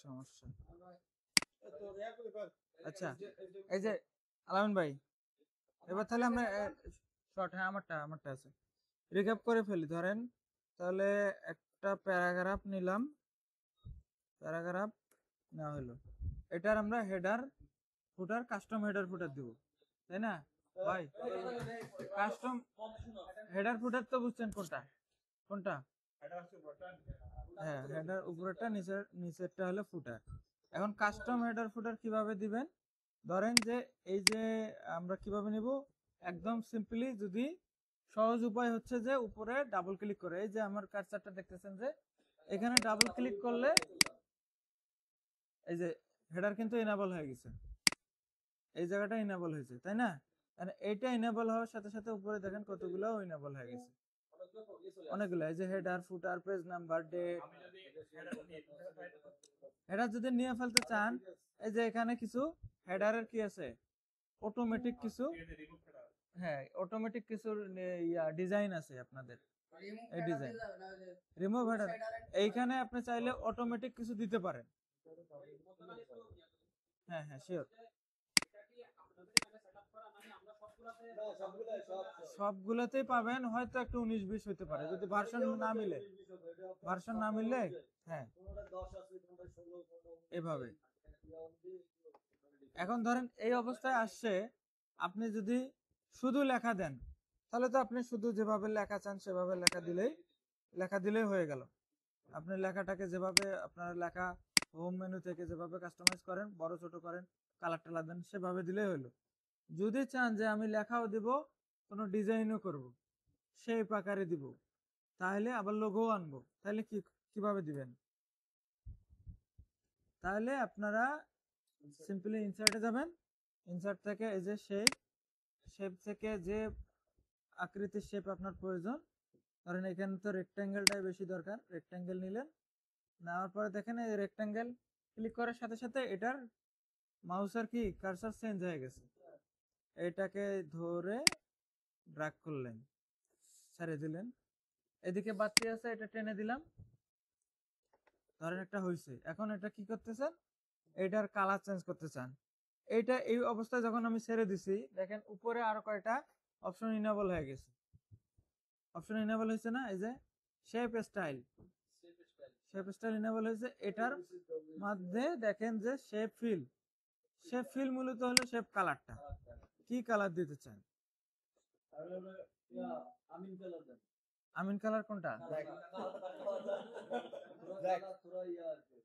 সমস্যা। আচ্ছা, এই যে আলামিন ভাই, এবার তাহলে আমরা শর্ট, হ্যাঁ আমারটা আছে, রিক্যাপ করে ফেলি। ধরেন তাহলে একটা প্যারাগ্রাফ নিলাম, প্যারাগ্রাফ নেওয়া হলো, এটার আমরা হেডার ফুটার, কাস্টম হেডার ফুটার দিব, তাই না ভাই? কাস্টম হেডার ফুটার তো বুঝছেন কোনটা কোনটা? হ্যাঁ, হেডার উপরেরটা, নিচেরটা হলো ফুটার। এখন কাস্টম হেডার ফুটার কিভাবে দিবেন? ধরেন যে এই যে আমরা কিভাবে নিব, একদম সিম্পলি, যদি সহজ উপায় হচ্ছে যে উপরে ডাবল ক্লিক করে, এই যে আমার কার্সারটা দেখতেছেন যে এখানে ডাবল ক্লিক করলে এই যে হেডার কিন্তু এনাবল হয়ে গেছে, এই জায়গাটা ইনেবল হয়েছে, তাই না? আর এইটা ইনেবল হওয়ার সাথে সাথে উপরে দেখেন কতগুলো ইনেবল হয়ে গেছে, অনেকগুলো। এই যে হেডার, ফুটার, পেজ নাম্বার, ডেট। হেডার যদি নিয়ে ফেলতে চান, এই যে এখানে কিছু হেডারের কি আছে, অটোমেটিক কিছু, হ্যাঁ অটোমেটিক কিছু ডিজাইন আছে আপনাদের। এই ডিজাইন রিমুভ হেডার, এইখানে আপনি চাইলে অটোমেটিক কিছু দিতে পারেন। হ্যাঁ হ্যাঁ শিওর, সবগুলোতেই পাবেন, হয়তো একটু 19-20 হতে পারে যদি ভার্সন না মিলে, ভার্সন না মিললে। হ্যাঁ, এভাবে। এখন ধরেন এই অবস্থায় আসছে, আপনি যদি শুধু লেখা দেন, তাহলে তো আপনি শুধু যেভাবে লেখা চান সেভাবে লেখা দিলেই হয়ে গেল। আপনি লেখাটাকে যেভাবে আপনার লেখা হোম মেনু থেকে যেভাবে কাস্টমাইজ করেন, বড় ছোট করেন, কালার টালার দেন, সেভাবে দিলেই হলো। যদি চান যে আমি লেখাও দিব, কোনো ডিজাইনও করব, সেই আকারে দিব, তাহলে আবার লোগোও আনবো, তাহলে কিভাবে দিবেন? তাহলে আপনারা সিম্পলি ইনসার্টে যাবেন, ইনসার্ট থেকে এই যে শেপ থেকে যে আকৃতির শেপ আপনার প্রয়োজন, ধরেন এখানে তো রেক্ট্যাঙ্গেলটাই বেশি দরকার, রেক্ট্যাঙ্গেল নিলেন, নেওয়ার পরে দেখেন এই রেক্ট্যাঙ্গেল ক্লিক করার সাথে সাথে এটার মাউসের কি কার্সার চেঞ্জ হয়ে গেছে, এটাকে ধরে ড্র্যাগ করলেন, ছেড়ে দিলেন, এদিকে বাড়তি আছে এটা টেনে দিলাম, ধরেন একটা হয়েছে। এখন এটা কি করতেছেন, এটার কালার চেঞ্জ করতে চান, এইটা এই অবস্থায় যখন আমি ছেড়ে দিছি, দেখেন উপরে আরো কয়টা অপশন ইনেবল হয়ে গেছে, অপশন ইনেবল হয়েছে না? এই যে shape style, shape style enable হয়েছে, এটার মধ্যে দেখেন যে শেপ ফিল মূলত হলো শেপ কালারটা, কি কালার দিতে চান? আমিন কালার কোনটা?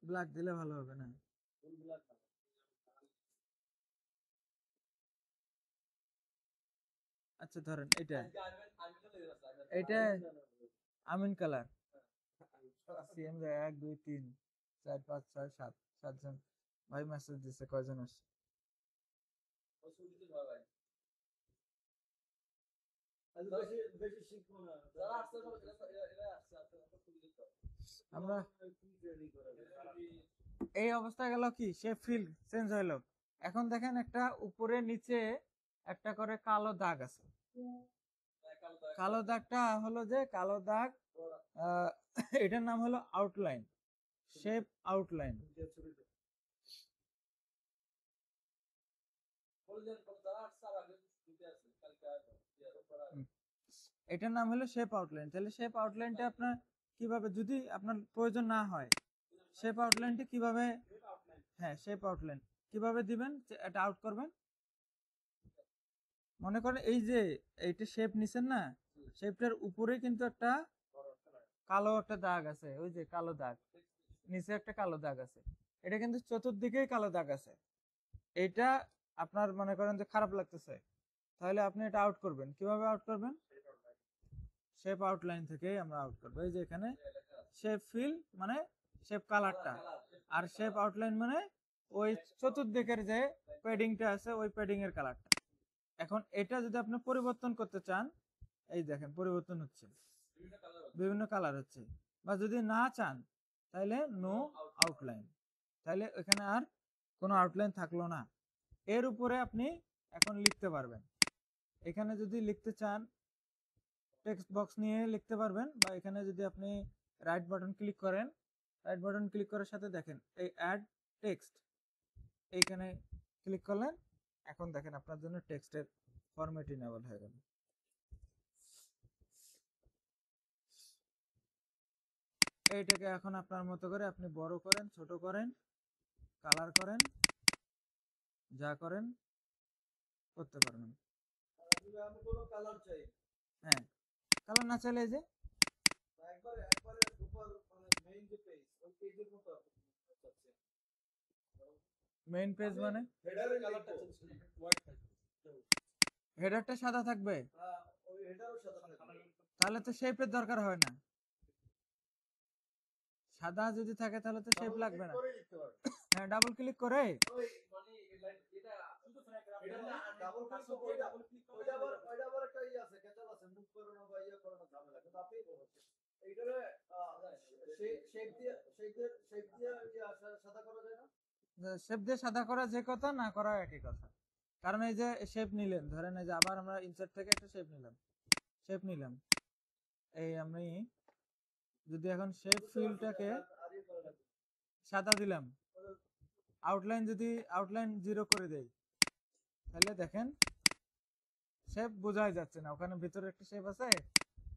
ব্ল্যাক দিলে ভালো হবে না? আচ্ছা ধরেন এটা আমিন কালার, সিএম 1 2 3 4 5 6 7 7জন ভাই মেসেজ দিছে, কয়জন আসছে? আমরা এই অবস্থা গেল কি, সে ফিল চেঞ্জ হইলো। এখন দেখেন একটা উপরে নিচে একটা করে কালো দাগ আছে, কালো দাগটা হলো যে কালো দাগ, এটার নাম হলো আউটলাইন, শেপ আউটলাইন। এটার নাম হলো শেপ আউটলাইন। তাহলে শেপ আউটলাইনটা আপনার কিভাবে, যদি আপনার প্রয়োজন না হয়, শেপ আউটলাইনটা কিভাবে, হ্যাঁ শেপ আউটলাইন কিভাবে দিবেন, এটা আউট করবেন। মনে করেন এই যে এইটা শেপ নিছেন না, শেপটার উপরে কিন্তু একটা কালো একটা দাগ আছে, ওই যে কালো দাগ, নিচে একটা কালো দাগ আছে, এটা কিন্তু চতুর্দিকেই কালো দাগ আছে। এটা আপনার মনে করেন যে খারাপ লাগতেছে, তাহলে আপনি এটা আউট করবেন, কিভাবে আউট করবেন? শেপ আউটলাইন থেকেই আমরা আউট করবো। এই যে এখানে শেপ ফিল মানে শেপ কালারটা, আর শেপ আউটলাইন মানে ওই চতুর্দিকের যে প্যাডিংটা আছে ওই প্যাডিং এর কালারটা। এখন এটা যদি আপনি পরিবর্তন করতে চান, এই দেখেন পরিবর্তন হচ্ছে, বিভিন্ন কালার হচ্ছে, বা যদি না চান তাহলে নো আউটলাইন, তাহলে এখানে আর কোনো আউটলাইন থাকলো না। এর উপরে আপনি এখন লিখতে পারবেন। এখানে যদি লিখতে চান টেক্সট বক্স নিয়ে লিখতে পারবেন, বা এখানে যদি আপনি রাইট বাটন ক্লিক করেন, রাইট বাটন ক্লিক করার সাথে দেখেন এই অ্যাড টেক্সট, এইখানে ক্লিক করলেন, এখন দেখেন আপনার জন্য টেক্সটের ফরম্যাট ইনেবল হয়ে গেল। এইটাকে এখন আপনার মতো করে আপনি বড় করেন, ছোট করেন, কালার করেন, যা করেন করতে পারবেন। আমি কোনো কালার চাই, হ্যাঁ, কালার না চাইলে এই যে একবারে একবারে উপর মানে মেইন যে পেজ, ওই পেজের মতো চাচ্ছি। মেইন পেজ মানে হেডারের কালারটা চাচ্ছি হোয়াইট থাকবে, হেডারটা সাদা থাকবে, ওই হেডারও সাদা থাকবে। তাহলে তো শেপের দরকার হয় না। সাদা যদি থাকে তাহলে তো শেপ লাগবে না। হ্যাঁ, ডাবল ক্লিক করে ওই মানে এটা শুধু প্যারাগ্রাফ, এটা না ডাবল ক্লিক করে ডাবল ক্লিক করে ওইটা আবার একটা ই আছে, ক্যাচাল আছে, মুভ করো না বা ইয়া করো না, ঝামেলা। কিন্তু আপনি এইটারে শেপ দিয়ে ইয়া সাদা করা যায় না? শেপ দিয়ে সাদা করা যে কথা, না করা একই কথা। কারণ এই যে শেপ নিলেন, ধরেন এই যে আবার আমরা ইনসার্ট থেকে একটা শেপ নিলাম, এই আমি যদি এখন শেপ ফিলটাকে সাদা দিলাম, আউটলাইন যদি আউটলাইন 0 করে দেই, তাহলে দেখেন শেপ বোঝাই যাচ্ছে না, ওখানে ভিতরে একটা শেপ আছে,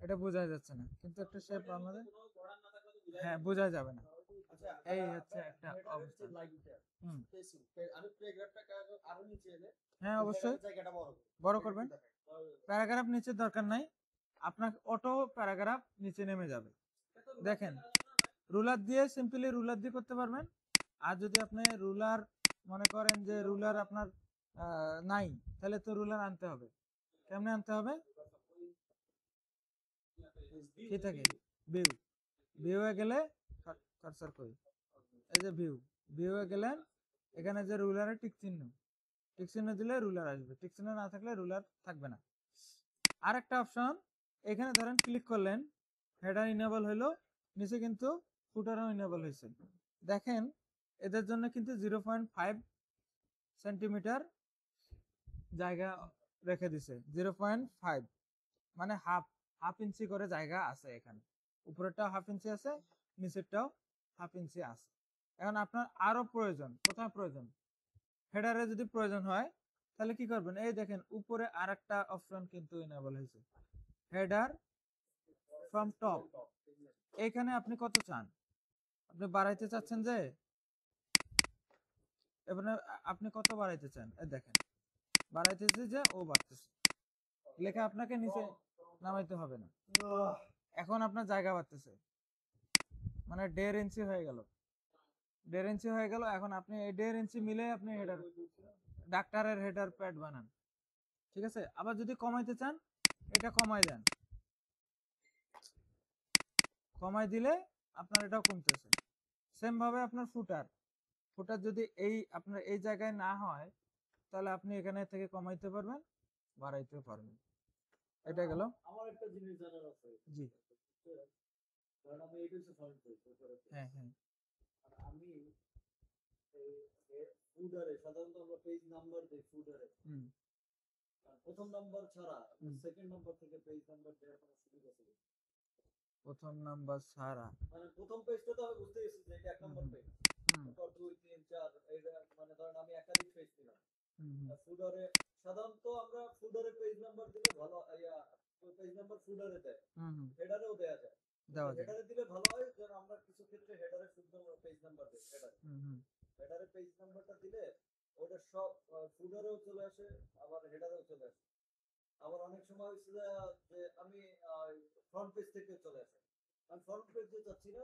এটা বোঝাই যাচ্ছে না, কিন্তু একটা শেপ আমাদের হ্যাঁ বোঝা যাবে না। এই হচ্ছে একটা অবস্থা। আমি প্যারাগ্রাফটাকে আরো নিচে এনে হ্যাঁ অবশ্যই জায়গাটা বড় করবেন। প্যারাগ্রাফ নিচে দরকার নাই, আপনার অটো প্যারাগ্রাফ নিচে নেমে যাবে। দেখেন রুলার দিয়ে সিম্পলি রুলার দিয়ে করতে পারবেন। আর যদি আপনি রুলার মনে করেন যে রুলার আপনার নাই, তাহলে তো রুলার আনতে হবে। কেমনে আনতে হবে? কি থাকে ভিউ, ভিউয়ে গেলে কার্সর কই, এই যে ভিউয়ে গেলেন, এখানে যে রুলারে টিক চিহ্ন দিলে রুলার আসবে, টিক চিহ্ন না থাকলে রুলার থাকবে না। আরেকটা অপশন, এখানে ধরেন ক্লিক করলেন, হেডার ইনেবল হলো, নিচে কিন্তু ফুটারও ইনেবল হয়েছে। দেখেন এদের জন্য কিন্তু 0.5 সেন্টিমিটার জায়গা রেখে দিছে। 0.5 মানে হাফ ইঞ্চি করে জায়গা আছে এখানে, উপরেরটাও হাফ ইঞ্চি আছে, নিচেরটাও হাফ ইঞ্চি আছে। এখন আপনার আরো প্রয়োজন, কোথায় প্রয়োজন? হেডারে যদি প্রয়োজন হয় তাহলে কি করবেন? এই দেখেন উপরে আরেকটা অপশন কিন্তু ইনেবল হয়েছে, হেডার ফ্রম টপ। এখানে আপনি কত চান? আপনি বাড়াইতে চাচ্ছেন যে, এবারে আপনি কত বাড়াইতে চান? এই দেখেন বাড়াইতেছে যে ও বাড়তেছে, লেখা আপনাকে নিচে নামাইতে হবে না। এখন আপনার জায়গা বাড়তেছে, মানে 1.5 ইঞ্চি হয়ে গেল, 1.5 ইঞ্চি হয়ে গেল। এখন আপনি এই 1.5 ইঞ্চি মিলে আপনি হেডার, ডাক্তারের হেডার প্যাড বানান, ঠিক আছে? আবার যদি কমাইতে চান, এটা কমাই দেন, কমাই দিলে আপনার এটাও কমতেছে। সেম ভাবে আপনার ফুটার যদি এই আপনার এই জায়গায় না হয়, তাহলে আপনি এখানে থেকে কমাইতে পারবেন, বাড়াইতে পারবেন। এটা গেল। আমার একটা জিনিস জানার আছে। জি কারণ আমি এই কিছু ফাইন্ড করেছি। হ্যাঁ হ্যাঁ আমি ফুডারে সাধারণত আমরা পেজ নাম্বার দেই ফুডারে। প্রথম নাম্বার ছাড়া সেকেন্ড নাম্বার থেকে পেজ নাম্বার দেওয়ার কোনো সুবিধা আছে? প্রথম নাম্বার ছাড়া মানে প্রথম পেজটা তো আমি বুঝতে গেছি যে এটা এক নাম্বার পেজ, তারপর 2 3 4 এইটা মানে ধরেন আমি একাধিক পেজ দিলাম। ফুডারে সাধারণত আমরা ফুডারে পেজ নাম্বার দিলে ভালো, ইয়া পেজ নাম্বার ফুডারে দেয়, হেডারেও দেয়া যায়। হেডারে দিলে ভালো হয়, কারণ আমরা কিছু ক্ষেত্রে হেডারে শুদ্ধ পেজ নাম্বার দেই। হেডারে পেজ নাম্বারটা দিলে ওটা সব ফুডারেও চলে আসে, আবার হেডারেও চলে আসে। আবার অনেক সময় হচ্ছে যে আমি ফ্রন্ট পেজ থেকে চলে আসে, আমি ফ্রন্ট পেজে চাচ্ছি না,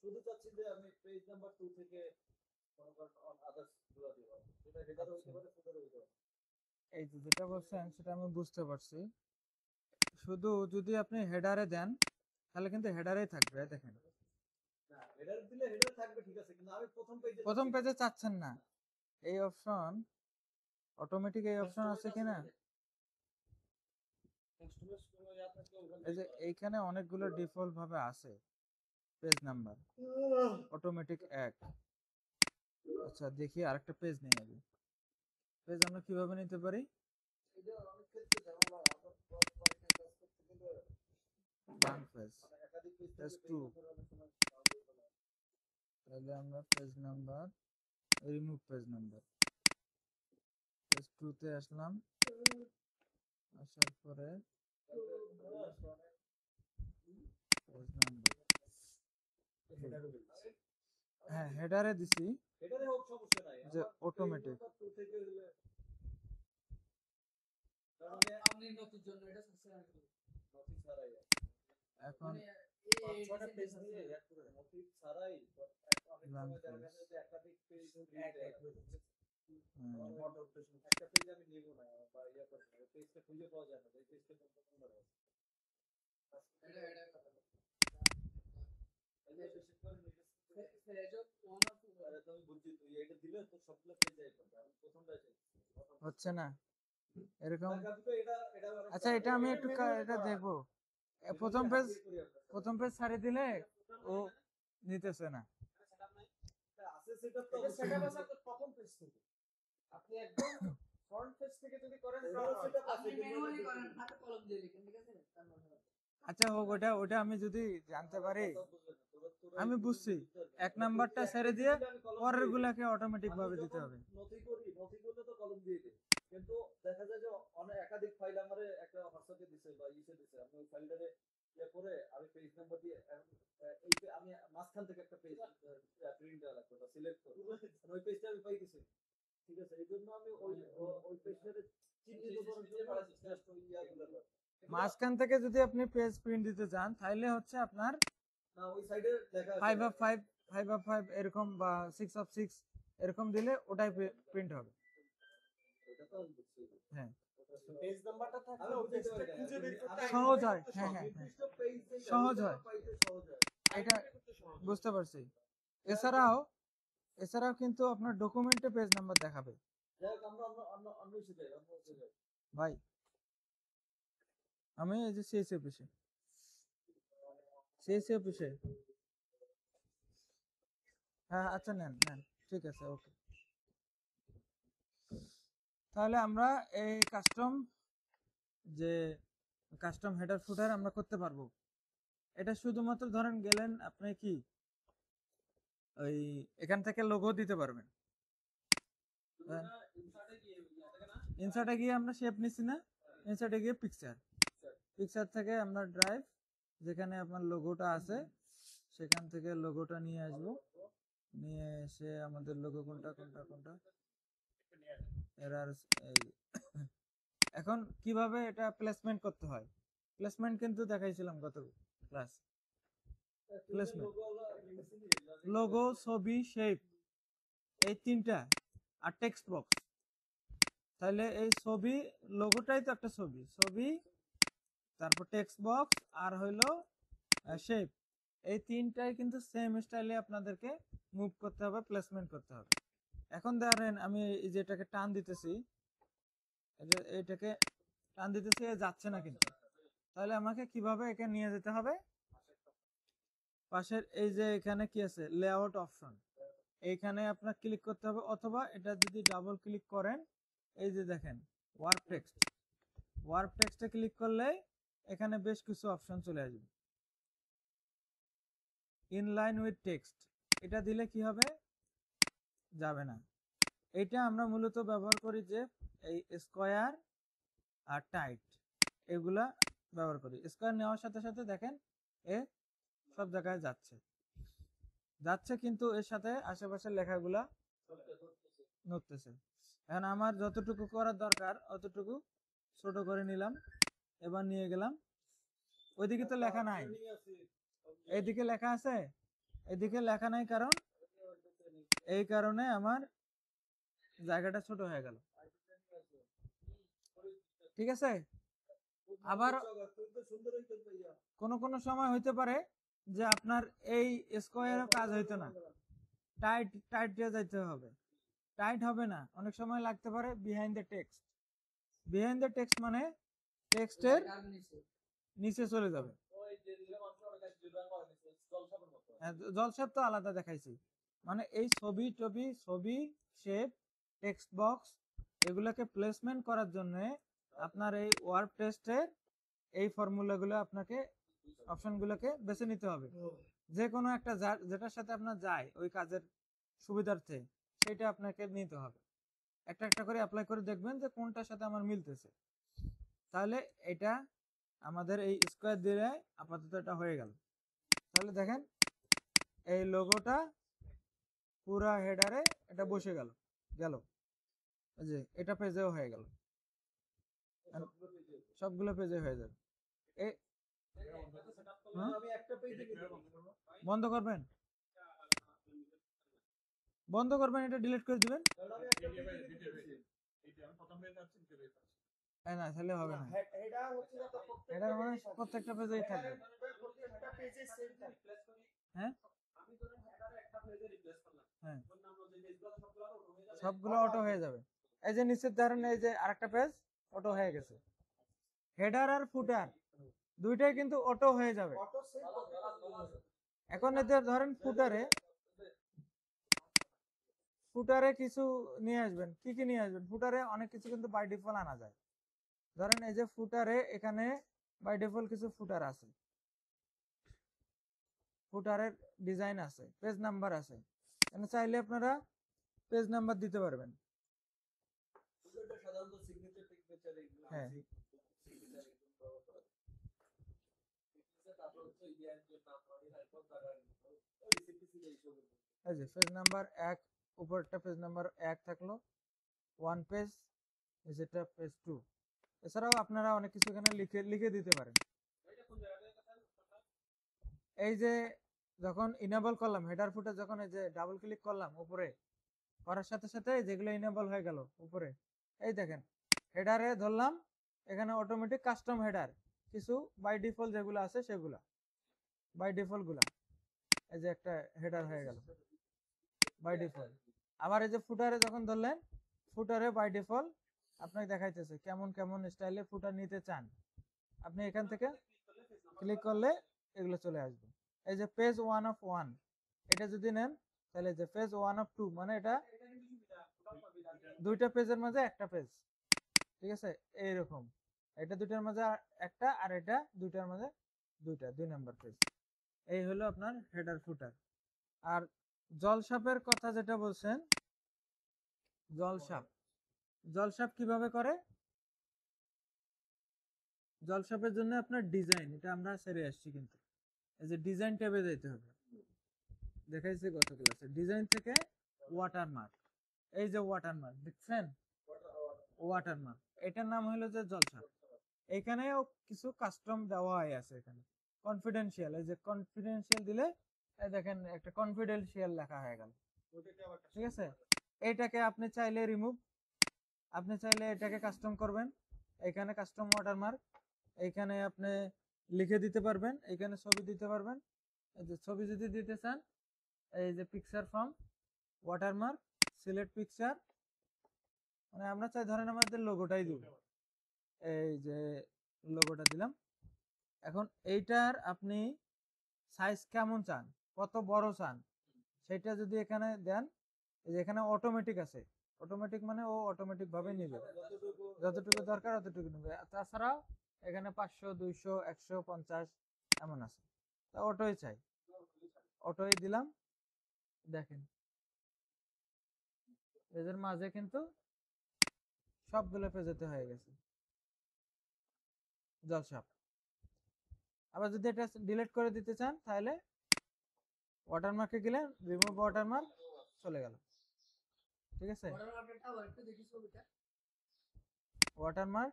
শুধু চাচ্ছি যে আমি পেজ নাম্বার 2 থেকে আদার্স গুলো দিব, যেটা হেডারে হতে পারে, ফুডারে হতে পারে। এই যে যেটা বলছেন সেটা আমি বুঝতে পারছি। শুধু যদি আপনি হেডারে দেন তাহলে কিন্তু হেডারেই থাকবে। দেখেন না, হেডার দিলে হেডার থাকবে, ঠিক আছে, কিন্তু আমি প্রথম পেজে চাচ্ছেন না, এই অপশন অটোমেটিক এই অপশন আছে কিনা, এই যে এইখানে অনেকগুলো ডিফল্ট ভাবে আছে পেজ নাম্বার, অটোমেটিক 1 আচ্ছা দেখি আরেকটা পেজ নেই আগে। পেজ আমরা কিভাবে নিতে পারি? এটা অনেক ক্ষেত্রে ঝামেলা হয়। আমরা ক্রস বাড়িতে কাজ করতে গেলে ব্ল্যাঙ্ক পেজ, মানে একাধিক পেজ পেজ থেকে 2। পেজ নাম্বার অনেক সময় ডাউনলোড করা হয়। তাহলে আমরা page number, remove page number, page 2 তে আসলাম। আসার পরে পেজ নাম্বার, হ্যাঁ হেডারে দিছি এটারে হোক সমস্যা নাই। যে আমার অটোমেটিক। পেজ নাম্বার 2 থেকে হলে কারণ আপনি নথির জন্য এটা সাবস্ক্রাইব করুন। নথি ছাড়াই এখন মানে পাঁচ এই ছয়টা পেজ নিয়ে অ্যাড করে নথি ছাড়াই অনেক সময় দেখা গেছে যে একাধিক পেজ একটা পেজ আমি নিব না বা ইয়া করব না, পেজটা খুঁজে পাওয়া যায় না, এই পেজটা কোন নাম্বার আছে এটা এই যে বিশেষ করে পেজ অফ ওয়ান অফ আরে তুমি বুঝছি তুই এটা দিলে তো সবগুলো পেজ যাই করবে আমি প্রথমটা চাই হচ্ছে না এরকম। এটা এটা আচ্ছা এটা আমি একটু এটা দেখবো। প্রথম পেজ, প্রথম পেজ ছাড়ি দিলে ও নিতেছে না। আছে সেটআপ তো এটা সেটআপ আছে আপনার প্রথম পেজ থেকে। আপনি একদম ফ্রন্ট পেজ থেকে যদি করেন তাহলে সেটআপ আপনি ম্যানুয়ালি করেন হাতে কলম দিয়ে লিখেন ঠিক আছে তার মানে হবে। আচ্ছা হোক, ওটা ওটা আমি যদি জানতে পারি। আমি বুঝছি, এক নাম্বারটা ছেড়ে দিয়ে পরের গুলাকে অটোমেটিক ভাবে দিতে হবে। নথি করি নথি করলে তো কলম দিয়ে দিই, কিন্তু দেখা যায় যে অনেক একাধিক ফাইল আমারে একটা হোয়াটসঅ্যাপে দিছে বা ইসে দিছে, আমি ওই ফাইলটারে ইয়ে করে আমি পেজ নাম্বার দিয়ে আমি মাঝখান থেকে একটা পেজ প্রিন্ট দেওয়া লাগবে বা সিলেক্ট করব, ওই পেজটা আমি পাই দিছি। ঠিক আছে, এই জন্য আমি ওই পেজটারে চিহ্নিত করার জন্য জাস্ট ওই ইয়াগুলো করে মাঝখান থেকে যদি আপনি পেজ প্রিন্ট দিতে চান তাহলে হচ্ছে আপনার না ওই সাইডে লেখা আছে 5/5 5/5 এরকম বা 6/6 এরকম দিলে ওটাই প্রিন্ট হবে। এটা তো আমি বুঝছি। হ্যাঁ পেজ নাম্বারটা আমি থাকলে ওই বুঝতে পেজটা পারি, খুঁজে বের করতে সহজ হয়। হ্যাঁ হ্যাঁ হ্যাঁ, নির্দিষ্ট পেজ থেকে সহজ হয়। পাইতে সহজ হয়। এটা বুঝতে পারছি। এছাড়াও এছাড়াও কিন্তু আপনার ডকুমেন্টে পেজ নাম্বার দেখাবে। যাই হোক আমরা অন্য ইস্যু যাই, অন্য ইস্যু যাই। ভাই আমি এই যে সিএসসি অফিসে, সিএসসি অফিসে, হ্যাঁ আচ্ছা নেন নেন, ঠিক আছে ওকে। তাহলে আমরা এই কাস্টম হেডার ফুটার আমরা করতে পারবো। এটা শুধুমাত্র ধরেন গেলেন আপনি কি ওই এখান থেকে লোগো দিতে পারবেন। ইনসার্টে গিয়ে আমরা শেপ নিছি না, ইনসার্টে গিয়ে পিকচার, পিকচার থেকে আমরা ড্রাইভ যেখানে আপনার লোগোটা আছে সেখান থেকে লোগোটা নিয়ে আসব, নিয়ে এসে আমাদের লোগো কোনটা কোনটা কোনটা এরার এখন কিভাবে এটা প্লেসমেন্ট করতে হয়, প্লেসমেন্ট কিন্তু দেখাইছিলাম গত ক্লাস। প্লেসমেন্ট লোগো, ছবি, শেপ, এই তিনটা আর টেক্সট বক্স। তাহলে এই ছবি লোগোটাই তো একটা ছবি, ছবি তারপর টেক্সট বক্স আর হইলো শেপ, এই তিনটাই কিন্তু সেম স্টাইলে আপনাদেরকে মুভ করতে হবে, প্লেসমেন্ট করতে হবে। এখন ধরেন আমি এই যেটাকে টান দিতেছি, এইটাকে টান দিতেছি, যাচ্ছে না কিন্তু, তাহলে আমাকে কিভাবে একে নিয়ে যেতে হবে? পাশের এই যে এখানে কি আছে লেআউট অপশন, এইখানে আপনার ক্লিক করতে হবে, অথবা এটা যদি ডাবল ক্লিক করেন এই যে দেখেন ওয়ার্ক টেক্সট, ওয়ার্ক টেক্সটে ক্লিক করলে এখানে বেশ কিছু অপশন চলে আসবে। ইনলাইন উইথ টেক্সট এটা দিলে কি হবে? যাবে না। এটা আমরা মূলত ব্যবহার করি যে এই স্কয়ার আর টাইট, এগুলা ব্যবহার করি। স্কয়ার নেওয়ার সাথে সাথে দেখেন এ সব জায়গায় যাচ্ছে যাচ্ছে, কিন্তু এর সাথে আশেপাশের লেখাগুলা নড়তেছে। এখন আমার যতটুকু করার দরকার অতটুকু ছোট করে নিলাম, এবার নিয়ে গেলাম। ওইদিকে তো লেখা নাই, এইদিকে লেখা আছে, এদিকে লেখা নাই, কারণ এই কারণে আমার জায়গাটা ছোট হয়ে গেল। ঠিক আছে, আবার কোন সময় হইতে পারে যে আপনার এই স্কয়ারও কাজ হইতো না, টাইট টাইট দিয়ে যাইতে হবে, টাইট হবে না, অনেক সময় লাগতে পারে behind the text. Behind the text মানে টেক্সটের নিচে চলে যাবে। জলসাপ তো আলাদা দেখাইছি, মানে এই ছবি শেপ টেক্সট বক্স এগুলোকে প্লেসমেন্ট করার জন্য আপনার এই ওয়ার্ড টেস্টের এই ফর্মুলাগুলো আপনাকে অপশনগুলোকে বেছে নিতে হবে। যে কোনো একটা যেটার সাথে আপনার যায় ওই কাজের সুবিধার্থে সেটা আপনাকে নিতে হবে। একটা একটা করে অ্যাপ্লাই করে দেখবেন যে কোনটার সাথে আমার মিলতেছে। তাহলে এটা আমাদের এই স্কোয়ার দিয়ে আপাতত এটা হয়ে গেল। তাহলে দেখেন এই লোগোটা পুরা হেডারে এটা বসে গেল এই যে এটা পেজেও হয়ে গেল, সবগুলো পেজে হয়ে যাবে। আমি একটা পেজে বন্ধ করবেন এটা ডিলিট করে দিবেন। না তাহলে হবে না, এটা হচ্ছে যে এটা মানে প্রত্যেকটা পেজেই থাকবে। প্রত্যেকটা পেজে সেম থাকবে। হ্যাঁ আমি ধরেন হেডারে একটা পেজে রিপ্লেস করলাম, হ্যাঁ ওর নাম হলো যে পেজগুলো সবগুলো অটো হয়ে যাবে, সবগুলো অটো হয়ে যাবে। এই যে নিচের ধরেন এই যে আরেকটা পেজ অটো হয়ে গেছে, হেডার আর ফুটার দুইটাই কিন্তু অটো হয়ে যাবে। অটো সেম এখন এতে ধরেন ফুটারে কিছু নিয়ে আসবেন, কি কি নিয়ে আসবেন? ফুটারে অনেক কিছু কিন্তু বাই ডিফল্ট আনা যায়। ধরেন এই যে ফুটারে এখানে বাই ডিফল্ট কিছু ফুটার আছে, ফুটারের ডিজাইন আছে, পেজ নাম্বার আছে, এখানে চাইলে আপনারা পেজ নাম্বার দিতে পারবেন। এটা সাধারণত সিগনেচার টেকনিচার এগুলো হ্যাঁ সিগনেচার এগুলো ব্যবহার করা হয়। তারপর হচ্ছে ইয়ার নাম্বার এরপর তারা রিসিপিসি এইসব এই যে পেজ নাম্বার 1 উপরটা পেজ নাম্বার 1 থাকলো 1 পেজ, যেটা পেজ 2। এছাড়াও আপনারা অনেক কিছু এখানে লিখে দিতে পারেন। এই যে যখন ইনেবল করলাম হেডার ফুটার, যখন এই যে ডাবল ক্লিক করলাম উপরে করার সাথে সাথে যেগুলো ইনেবল হয়ে গেল উপরে, এই দেখেন হেডারে ধরলাম এখানে অটোমেটিক কাস্টম হেডার কিছু বাই ডিফল্ট যেগুলো আছে সেগুলা বাই ডিফল্ট গুলা, এই যে একটা হেডার হয়ে গেল বাই ডিফল্ট। আবার এই যে ফুটারে যখন ধরলেন ফুটারে বাই ডিফল্ট আপনাকে দেখাইতেছে কেমন কেমন স্টাইলে ফুটার নিতে চান, আপনি এখান থেকে ক্লিক করলে এগুলো চলে আসবে। এই যে পেজ 1 অফ 1 এটা যদি নেন তাহলে যে পেজ 1 অফ 2 মানে এটা দুইটা পেজের মাঝে একটা পেজ, ঠিক আছে এইরকম, এটা দুইটার মাঝে একটা আর এটা দুইটার মাঝে দুইটা 2 নাম্বার পেজ। এই হলো আপনার হেডার ফুটার। আর জলসাপের কথা যেটা বলছেন, জলসাপ কিভাবে করে? জলসাপের জন্য আপনার ডিজাইন, এটা আমরা সেরে আসছি, কিন্তু এই যে ডিজাইন ট্যাবে যেতে হবে, দেখাইছি গত ক্লাসে। ডিজাইন থেকে ওয়াটারমার্ক, এই যে ওয়াটারমার্ক দেখছেন, ওয়াটারমার্ক এটার নাম হলো যে জলসাপ। এখানেও কিছু কাস্টম দেওয়া হয়ে আছে, এখানে কনফিডেন্সিয়াল, এই যে কনফিডেন্সিয়াল দিলে এই দেখেন একটা কনফিডেন্সিয়াল লেখা হয়ে গেল, ঠিক আছে। এইটাকে আপনি চাইলে রিমুভ, আপনি চাইলে এটাকে কাস্টম করবেন, এখানে কাস্টম ওয়াটারমার্ক, এইখানে আপনি লিখে দিতে পারবেন, এখানে ছবি দিতে পারবেন। এই যে ছবি যদি দিতে চান এই যে picture from watermark select picture, মানে আমরা চাই ধরেন আমাদের লোগোটাই দিব, এই যে লোগোটা দিলাম। এখন এইটার আপনি সাইজ কেমন চান, কত বড় চান সেটা যদি এখানে দেন, এই যে এখানে অটোমেটিক আছে, অটোমেটিক মানে ও অটোমেটিক ভাবে নেবে, যতটুকু দরকার ততটুকু নেবে। তাছাড়াও এখানে 500 200 150 এমন আছে, তা অটোই চাই, অটোই দিলাম। দেখেন পেজের মাঝে কিন্তু সবগুলো পেজেতে হয়ে গেছে জলসাপ। আবার যদি এটা ডিলিট করে দিতে চান তাহলে ওয়াটারমার্কে গেলে রিমুভ ওয়াটারমার্ক চলে গেল, ঠিক আছে। ওয়াটারমার্ক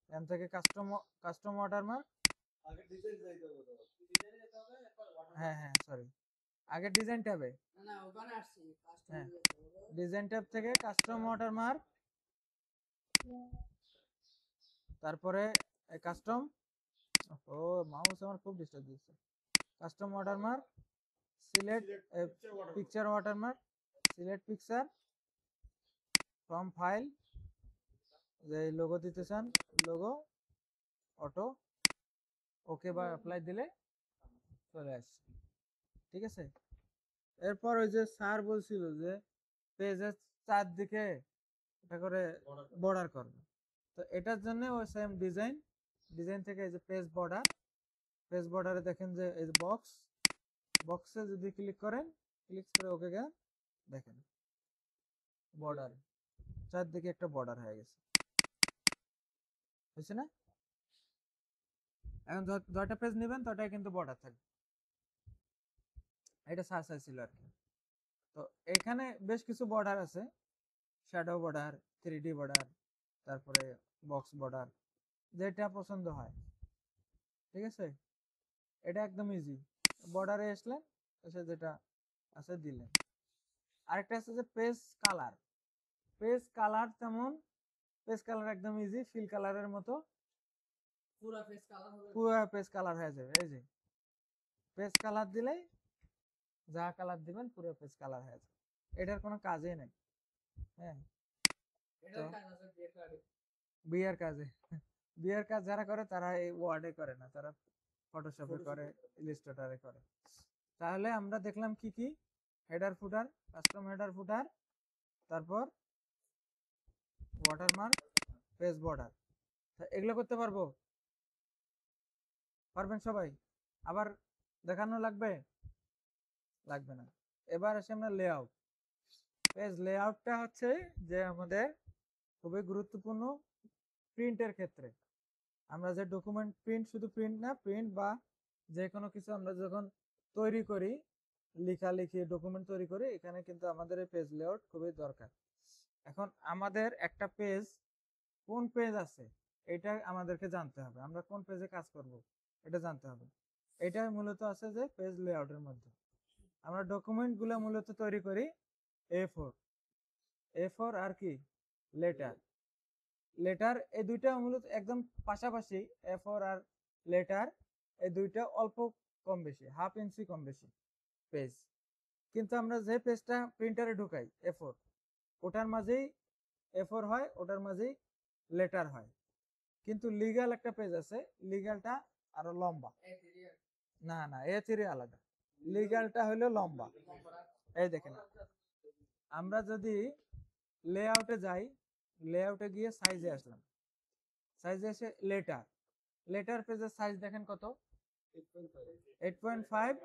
এখান থেকে কাস্টম ওয়াটারমার্ক, আগে ডিজাইন যাইতে হবে, ডিজাইনে যেতে হবে, এরপর হ্যাঁ হ্যাঁ সরি আগে ডিজাইন ট্যাবে, না ওখানে আসছি হ্যাঁ ডিজাইন ট্যাব থেকে কাস্টম ওয়াটারমার্ক, তারপরে কাস্টম, ও মাউস আমার খুব ডিস্টার্ব দিচ্ছে, custom watermark select picture watermark, select picture from file, যে লোগো দিতে চান লোগো, অটো, ওকে বা অ্যাপ্লাই দিলে চলে আসছে, ঠিক আছে। এরপর ওই যে স্যার বলছিল যে পেজের চারদিকে এটা করে বর্ডার করবে, তো এটার জন্য ওই সেম ডিজাইন থেকে এই যে পেজ বর্ডারে দেখেন যে এই যে বক্সে যদি ক্লিক করে ওকে গিয়ে দেখেন বর্ডার চারদিকে একটা বর্ডার হয়ে গেছে, বুঝছে না? এখন যয়টা পেজ নেবেন তটাই কিন্তু বর্ডার থাকবে। এটা সার্চ ছিল আর কি। তো এখানে বেশ কিছু বর্ডার আছে, শ্যাডো বর্ডার, 3D বর্ডার, তারপরে বক্স বর্ডার, যেটা পছন্দ হয়, ঠিক আছে? এটা একদম ইজি, বর্ডারে আসলেন, এসে যেটা আছে দিলেন। আরেকটা আছে যে পেজ কালার, তেমন পেজ কালার একদম ইজি, ফিল কালারের মতো পুরা ফেস কালার হবে। পুরো পেজ কালার হয়ে যাবে। এই যে পেজ কালার দিলেই যা কালার দিবেন পুরো পেজ কালার হয়ে যাবে, এটার কোনো কাজই নেই। হ্যাঁ, এটার কাজ আছে বিয়ে বিয়ের কাজে বিয়ের কাজ যারা করে তারা এই ওয়ার্ডে করে না, তারা ফটোশপে করে, ইলাস্ট্রেটরে করে। তাহলে আমরা দেখলাম কি কি, হেডার ফুটার, কাস্টম হেডার ফুটার, তারপর ওয়াটারমার্ক, পেজ বর্ডার, এগুলো করতে পারবেন সবাই? আবার দেখানো লাগবে না। এবার আসে আমরা লেআউট। পেজ লেআউটটা হচ্ছে যে আমাদের খুবই গুরুত্বপূর্ণ প্রিন্টের ক্ষেত্রে। আমরা যে ডকুমেন্ট শুধু প্রিন্ট বা যে কোনো কিছু আমরা যখন তৈরি করি, লেখালেখি ডকুমেন্ট তৈরি করি, এখানে কিন্তু আমাদের এই পেজ লেআউট খুবই দরকার। এখন আমাদের একটা পেজ, কোন পেজ আছে এটা আমাদেরকে জানতে হবে, আমরা কোন পেজে কাজ করব এটা জানতে হবে। এটা মূলত আছে যে পেজ লেআউটের মধ্যে। আমরা ডকুমেন্ট গুলো মূলত তৈরি করি A4 আর কি লেটার, এই দুইটা মূলত একদম পাশাপাশি। A4 আর লেটার এই দুইটা অল্প কম বেশি, হাফ ইঞ্চি কম বেশি পেজ, কিন্তু আমরা যে পেজটা প্রিন্টারে ঢুকাই A4, ওটার মাঝেই A4 হয়, ওটার মাঝেই লেটার হয়। কিন্তু লিগ্যাল একটা পেজ আছে, লিগ্যালটা আরো লম্বা। না A3 আলাদা, লিগ্যালটা হলো লম্বা। এই দেখেন, আমরা যদি লেআউটে যাই, লেআউটে গিয়ে সাইজে আসলাম, সাইজে এসে লেটার পেজের সাইজ দেখেন কত, 8.5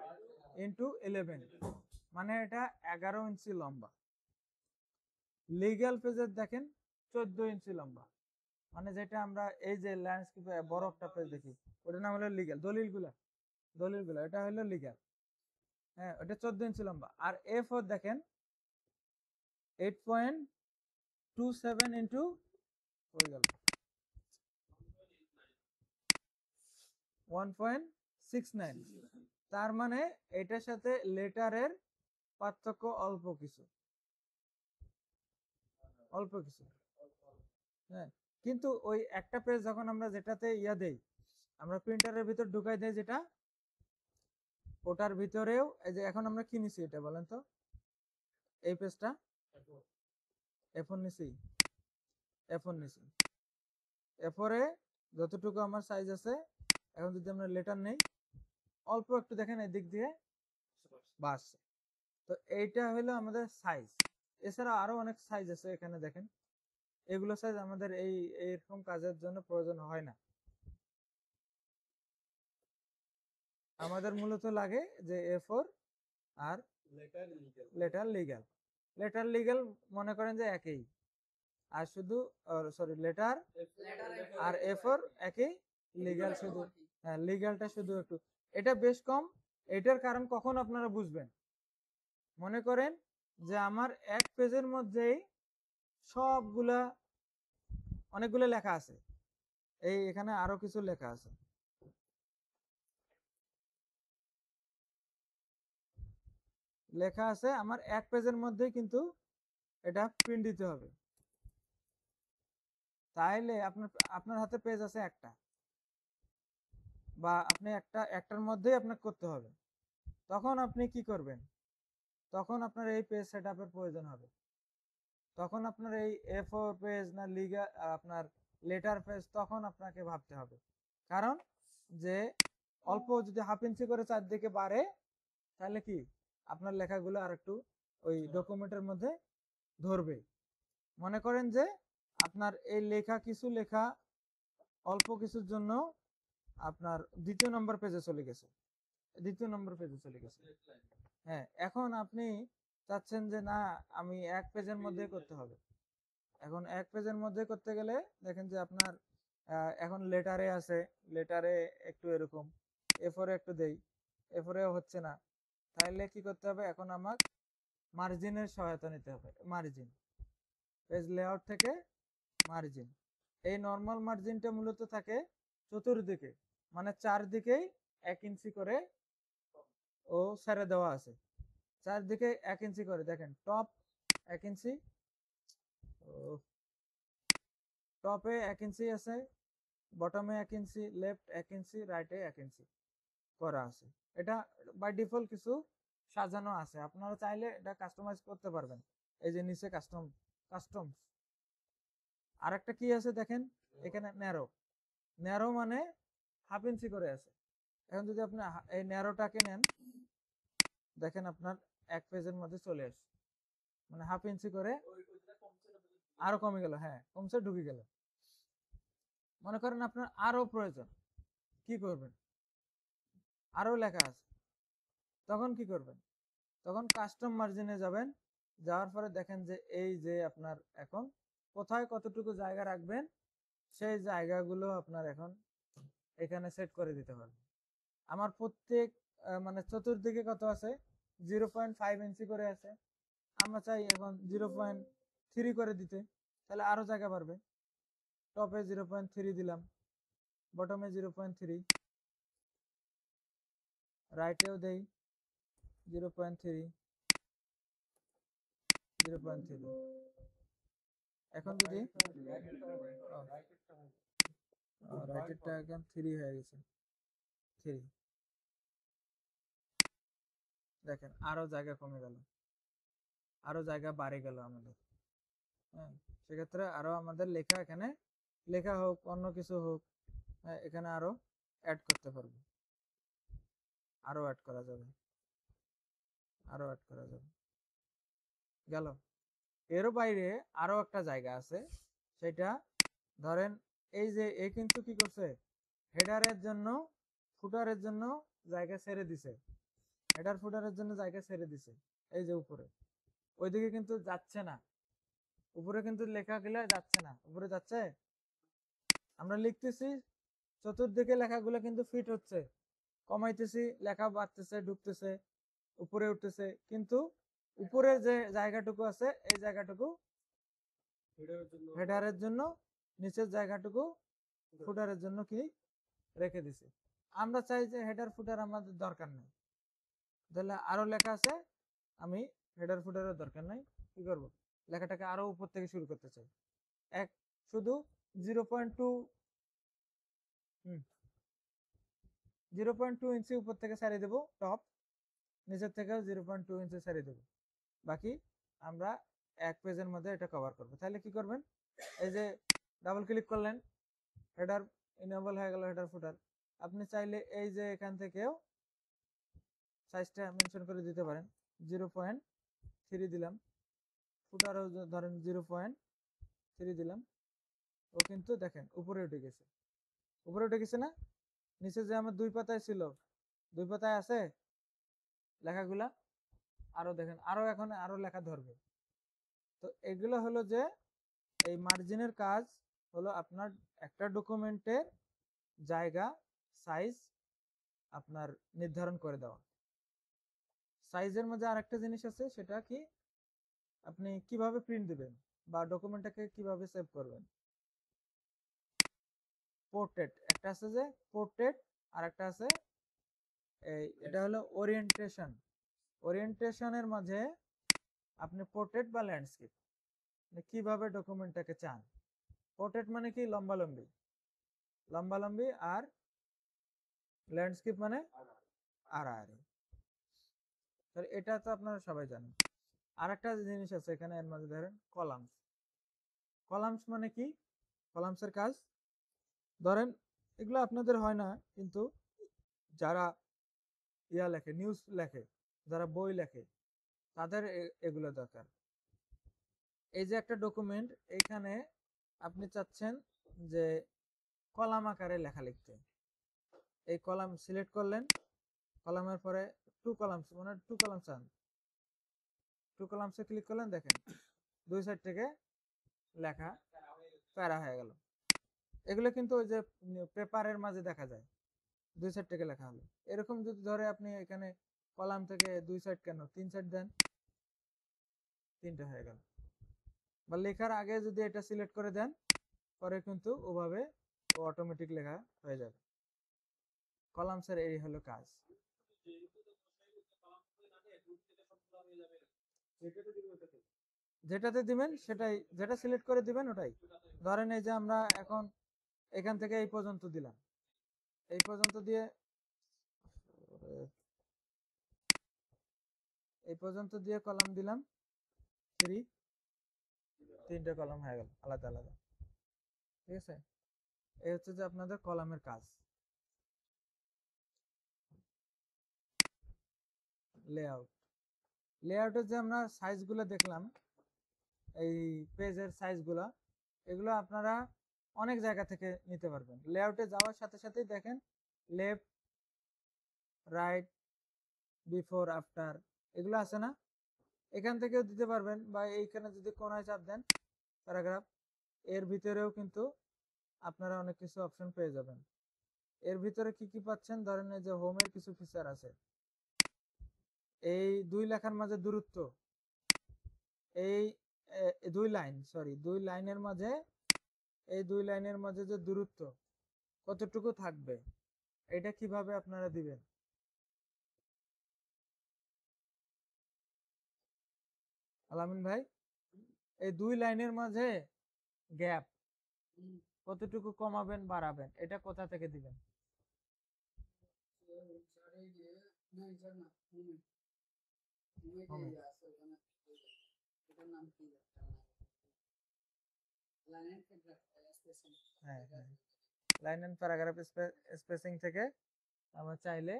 ইন্টু 11, মানে এটা 11 ইঞ্চি লম্বা। লিগ্যাল পেজের দেখেন 14 ইঞ্চি লম্বা, মানে যেটা আমরা এই যে ল্যান্ডস্কেপে বড় একটা পেজ দেখি, ওটার নাম হলো লিগ্যাল, দলিলগুলা এটা হলো লিগ্যাল। হ্যাঁ, ওটা 14 ইঞ্চি লম্বা। আর A4 দেখেন 8.27 ইন্টু হয়ে গেল 1.69, তার মানে এটার সাথে লেটারের পার্থক্য অল্প কিছু। হ্যাঁ, কিন্তু ওই একটা পেজ যখন আমরা যেটাতে দেই, আমরা প্রিন্টারের ভিতর ঢুকাই দেই যেটা, ওটার ভিতরেও এই যে এখন আমরা কি নিছি এটা বলেন তো, এই পেজটা A4 নিছি, A4 এ যতটুকু আমার সাইজ আছে, এখন যদি আমরা লেটার নেই, অল্প একটু দেখেন এদিক দিয়ে বাস। তো এইটা হলো আমাদের সাইজ। এছাড়া আরো অনেক সাইজ আছে, এখানে দেখেন, এগুলো সাইজ আমাদের এইরকম কাজের জন্য প্রয়োজন হয় না। আমাদের মূলত লাগে যে A4 আর লেটার লিগ্যাল মনে করেন যে একই, আর শুধু লেটার আর A4 একই, লিগ্যাল শুধু, হ্যাঁ লিগ্যালটা শুধু একটু, এটা বেশ কম। এটার কারণ কখন আপনারা বুঝবেন, মনে করেন যে আমার এক পেজের মধ্যেই অনেকগুলো লেখা আছে, এখানে আরো কিছু লেখা আছে, আমার এক পেজের মধ্যেই কিন্তু এটা প্রিন্ট দিতে হবে। তাইলে আপনার হাতে পেজ আছে একটা, বা আপনি একটার মধ্যেই আপনাকে করতে হবে, তখন আপনি কি করবেন, তখন আপনার এই পেজ সেটআপের প্রয়োজন হবে। তখন আপনার এই A4 পেজ না আপনার লেটার পেজ, তখন আপনাকে ভাবতে হবে। কারণ যে অল্প যদি হাফ ইঞ্চি করে চারদিকে বাড়ে, তাহলে কি আপনার লেখাগুলো আর একটু ওই ডকুমেন্টের মধ্যে ধরবে। মনে করেন যে আপনার এই লেখা অল্প কিছুর জন্য আপনার দ্বিতীয় নম্বর পেজে চলে গেছে, হ্যাঁ, এখন আপনি চাচ্ছেন যে না আমি এক পেজের মধ্যে করতে হবে। এখন এক পেজের মধ্যে করতে গেলে দেখেন যে আপনার এখন লেটারে আছে, লেটারে একটু এরকম এফোরে একটু দেই, এফোরেও হচ্ছে না, তাহলে কি করতে হবে, এখন আমার মার্জিনের সহায়তা নিতে হবে। মার্জিন, পেজ লেআউট থেকে মার্জিন, এই নর্মাল মার্জিনটা মূলত থাকে চতুর্দিকে, মানে চারদিকেই 1 ইঞ্চি করে ও ছেড়ে দেওয়া আছে, চারদিকে 1 ইঞ্চি করে। দেখেন টপ 1 ইঞ্চি, টপে 1 ইঞ্চি আছে, বটমে 1 ইঞ্চি, লেফট 1 ইঞ্চি, রাইটে 1 ইঞ্চি করা আছে। এটা বাই ডিফল্ট কিছু সাজানো আছে, আপনারা চাইলে এটা কাস্টমাইজ করতে পারবেন। এই যে নিচে কাস্টমস আরেকটা কি আছে দেখেন, এখানে ন্যারো মানে 1/2 ইঞ্চি করে আছে। এখন যদি আপনি এই ন্যারোটাকে নেন, দেখেন আপনার এক পেজের মধ্যে চলে আসে, মানে 1/2 ইঞ্চি করে আরো কমে গেল, হ্যাঁ কমছে, ঢুকে গেল। মনে করেন আপনার আরো প্রয়োজন, কি করবেন, আরো লেখা আছে, তখন কি করবেন, তখন কাস্টম মার্জিনে যাবেন, যাওয়ার পরে দেখেন যে এই যে আপনার এখন কোথায় কতটুকু জায়গা রাখবেন, সেই জায়গাগুলো আপনার এখন এখানে সেট করে দিতে পারবেন। আমার প্রত্যেক মানে চতুর্দিকে কত আছে, 0.5 ইঞ্চি করে আছে, আমরা চাই এখন 0.3 করে দিতে, তাহলে আরো জায়গা বাড়বে। টপে 0.3 দিলাম, বটমে 0.3, রাইটেও দেই 0.3, 0.3। এখন যদি রাইটেরটা এখন 3 হয়ে গেছে, 3, দেখেন আরো জায়গা কমে গেল, আরো জায়গা বাড়ে গেল আমাদের। হ্যাঁ, সেক্ষেত্রে আরো আমাদের লেখা, এখানে লেখা হোক অন্য কিছু হোক, এখানে আরো অ্যাড করতে পারবো, আরো অ্যাড করা যাবে, আরো অ্যাড করা যাবে। গেল। এর বাইরে আরো একটা জায়গা আছে, সেটা ধরেন এই যে এ কিন্তু কি করছে, হেডারের জন্য ফুটারের জন্য জায়গা ছেড়ে দিছে, হেডার ফুটারের জন্য জায়গা ছেড়ে দিছে, এই যে উপরে, ওইদিকে কিন্তু যাচ্ছে না, উপরে কিন্তু লেখা গুলা যাচ্ছে না, উপরে যাচ্ছে, আমরা লিখতেছি চতুর্দিকে লেখাগুলো কিন্তু ফিট হচ্ছে, কমাইতেছি, লেখা বাড়তেছে, ঢুকতেছে, উপরে উঠতেছে, কিন্তু উপরে যে জায়গাটুকু আছে এই জায়গাটুকু হেডারের জন্য, নিচের জায়গাটুকু ফুটারের জন্য কি রেখে দিছে। আমরা চাই যে হেডার ফুটার আমাদের দরকার নেই, তাহলে আরো লেখা আছে, আমি হেডার ফুটারের দরকার নাই, কি করব, লেখাটাকে আরো উপর থেকে শুরু করতে চাই, এক শুধু 0.2 ইঞ্চি উপর থেকে ছাড়িয়ে দেবো টপ, নিচের থেকে 0.2 ইঞ্চি ছাড়িয়ে দেবো, বাকি আমরা এক পেজের মধ্যে এটা কভার করবো। তাহলে কি করবেন, এই যে ডাবল ক্লিক করলেন, হেডার ইনেবল হয়ে গেল, হেডার ফুটার। আপনি চাইলে এই যে এখান থেকেও সাইজটা মেনশন করে দিতে পারেন, 0.3 দিলাম, ফুটারও ধরেন 0.3 দিলাম, ও কিন্তু দেখেন উপরে উঠে গেছে, উপরে উঠে গেছে না, নিচে যে আমার 2 পাতায় ছিল, 2 পাতায় আছে লেখাগুলা, আরো দেখেন আরো এখন আরো লেখা ধরবে। তো এগুলো হলো যে এই মার্জিনের কাজ হলো আপনার একটা ডকুমেন্টের জায়গা, সাইজ আপনার নির্ধারণ করে দেওয়া। সাইজের মধ্যে আরেকটা জিনিস আছে, সেটা কি আপনি কিভাবে প্রিন্ট দিবেন বা ডকুমেন্টটাকে কিভাবে সেভ করবেন। পোর্ট্রেট একটা আছে, যে পোর্ট্রেট, আর একটা আছে এটা হলো ওরিয়েন্টেশন। ওরিয়েন্টেশনের মাঝে আপনি পোর্ট্রেট বা ল্যান্ডস্কেপ কিভাবে ডকুমেন্টটাকে চান। পোর্ট্রেট মানে কি লম্বালম্বি, লম্বালম্বি, আর ল্যান্ডস্কেপ মানে আড়াআড়ি। তাহলে এটা তো আপনারা সবাই জানেন। আর একটা জিনিস আছে এখানে, এর মাঝে ধরেন কলামস। কলামস মানে কি, কলামসের কাজ ধরেন এগুলো আপনাদের হয় না, কিন্তু যারা লেখে, নিউজ লেখে, যারা বই লেখে তাদের এগুলো দরকার। এই যে একটা ডকুমেন্ট, এইখানে আপনি চাচ্ছেন যে কলাম আকারে লেখা লিখতে, এই কলাম সিলেক্ট করলেন, কলামের পরে টু কলামস মানে টু কলাম চান, টু কলামসে ক্লিক করলেন, দেখেন দুই সাইড থেকে লেখা প্যারা হয়ে গেল। এগুলো কিন্তু ওই যে পেপারের মাঝে দেখা যায় দুই সাইড থেকে লেখা হলো। এরকম যদি ধরে আপনি এখানে কলাম থেকে দুই সাইড কেন 3 সাইড দেন, 3টা হয়ে গেল। বা লেখার আগে যদি এটা সিলেক্ট করে দেন, পরে কিন্তু ওভাবে অটোমেটিক লেখা হয়ে যাবে। কলামসের এই হলো কাজ। যেটাতে দিবেন সেটাই, যেটা সিলেক্ট করে দিবেন ওটাই। ধরেন এই যে আমরা এখন এখান থেকে এই পর্যন্ত দিলাম, এই পর্যন্ত দিয়ে এই পর্যন্ত দিয়ে কলাম দিলাম 3, 3টে কলাম হয়ে গেল আলাদা আলাদা। ঠিক আছে, এই হচ্ছে যে আপনাদের কলামের কাজ। লেআউট, লেআউটের যে আমরা সাইজগুলো দেখলাম, এই পেজের সাইজগুলো, এগুলো আপনারা অনেক জায়গা থেকে নিতে পারবেন। লেআউটে যাওয়ার সাথে সাথেই দেখেন লেফট, রাইট, বিফোর, আফটার, এগুলো আছে না, এখান থেকেও দিতে পারবেন। বা এইখানে যদি কোনায় চাপ দেন প্যারাগ্রাফ, এর ভিতরেও কিন্তু আপনারা অনেক কিছু অপশন পেয়ে যাবেন। এর ভিতরে কি কি পাচ্ছেন, ধরেন এই যে হোমের কিছু ফিচার আছে, এই দুই লেখার মাঝে দূরত্ব, এই দুই লাইনের মাঝে, এই দুই লাইনের মাঝে যে দূরত্ব কতটুকু থাকবে, এটা কিভাবে আপনারা দিবেন। আলামিন ভাই, এই দুই লাইনের মাঝে গ্যাপ কতটুকু কমাবেন বাড়াবেন, এটা কোথা থেকে দিবেন? হ্যাঁ হ্যাঁ, লাইন এন্ড প্যারাগ্রাফ স্পেসিং থেকে আমরা চাইলে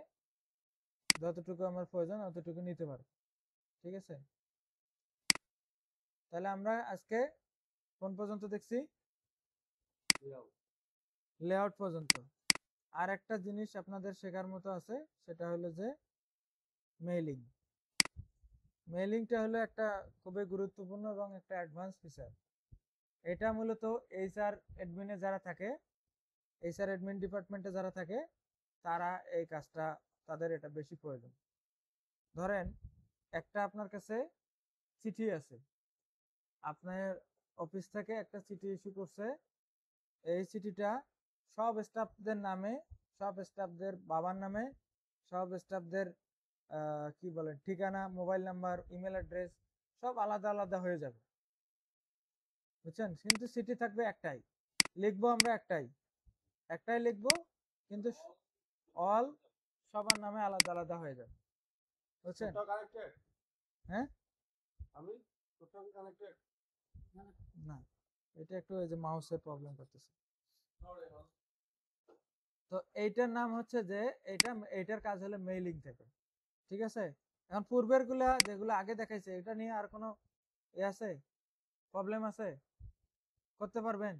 যতটুকু আমার প্রয়োজন ততটুকু নিতে পারবো। ঠিক আছে, তাহলে আমরা আজকে কোন পর্যন্ত দেখছি? লেআউট পর্যন্ত। আর একটা জিনিস আপনাদের শেখার মতো আছে, সেটা হলো যে মেইলিং। মেইলিংটা হলো একটা খুবই গুরুত্বপূর্ণ এবং একটা অ্যাডভান্স ফিচার। এটা মূলত এইচআর অ্যাডমিনে যারা থাকে, এইচআর অ্যাডমিন ডিপার্টমেন্টে যারা থাকে, তারা এই কাজটা, তাদের এটা বেশি প্রয়োজন। ধরেন একটা আপনার কাছে চিঠি আছে, আপনার অফিস থেকে একটা চিঠি ইস্যু করছে, এই চিঠিটা সব স্টাফদের নামে, সব স্টাফদের বাবার নামে, সব স্টাফদের কি বলেন ঠিকানা, মোবাইল নাম্বার, ইমেল অ্যাড্রেস সব আলাদা আলাদা হয়ে যাবে, বুঝছেন? কিন্তু চিঠি থাকবে একটাই, লিখবো আমরা একটাই লিখবো, কিন্তু অল সবার নামে আলাদা আলাদা হয়ে যাবে, বুঝছেন? হ্যাঁ, আমি টোটাল কানেক্টেড না, এটা একটু এই যে মাউসের প্রবলেম করতেছে। তো এইটার নাম হচ্ছে যে এইটার কাজ হলো মেইলিং থেকে। ঠিক আছে, এখন পূর্বের গুলা যেগুলো আগে দেখাইছে, এটা নিয়ে আর কোনো আছে প্রবলেম আছে? করতে পারবেন?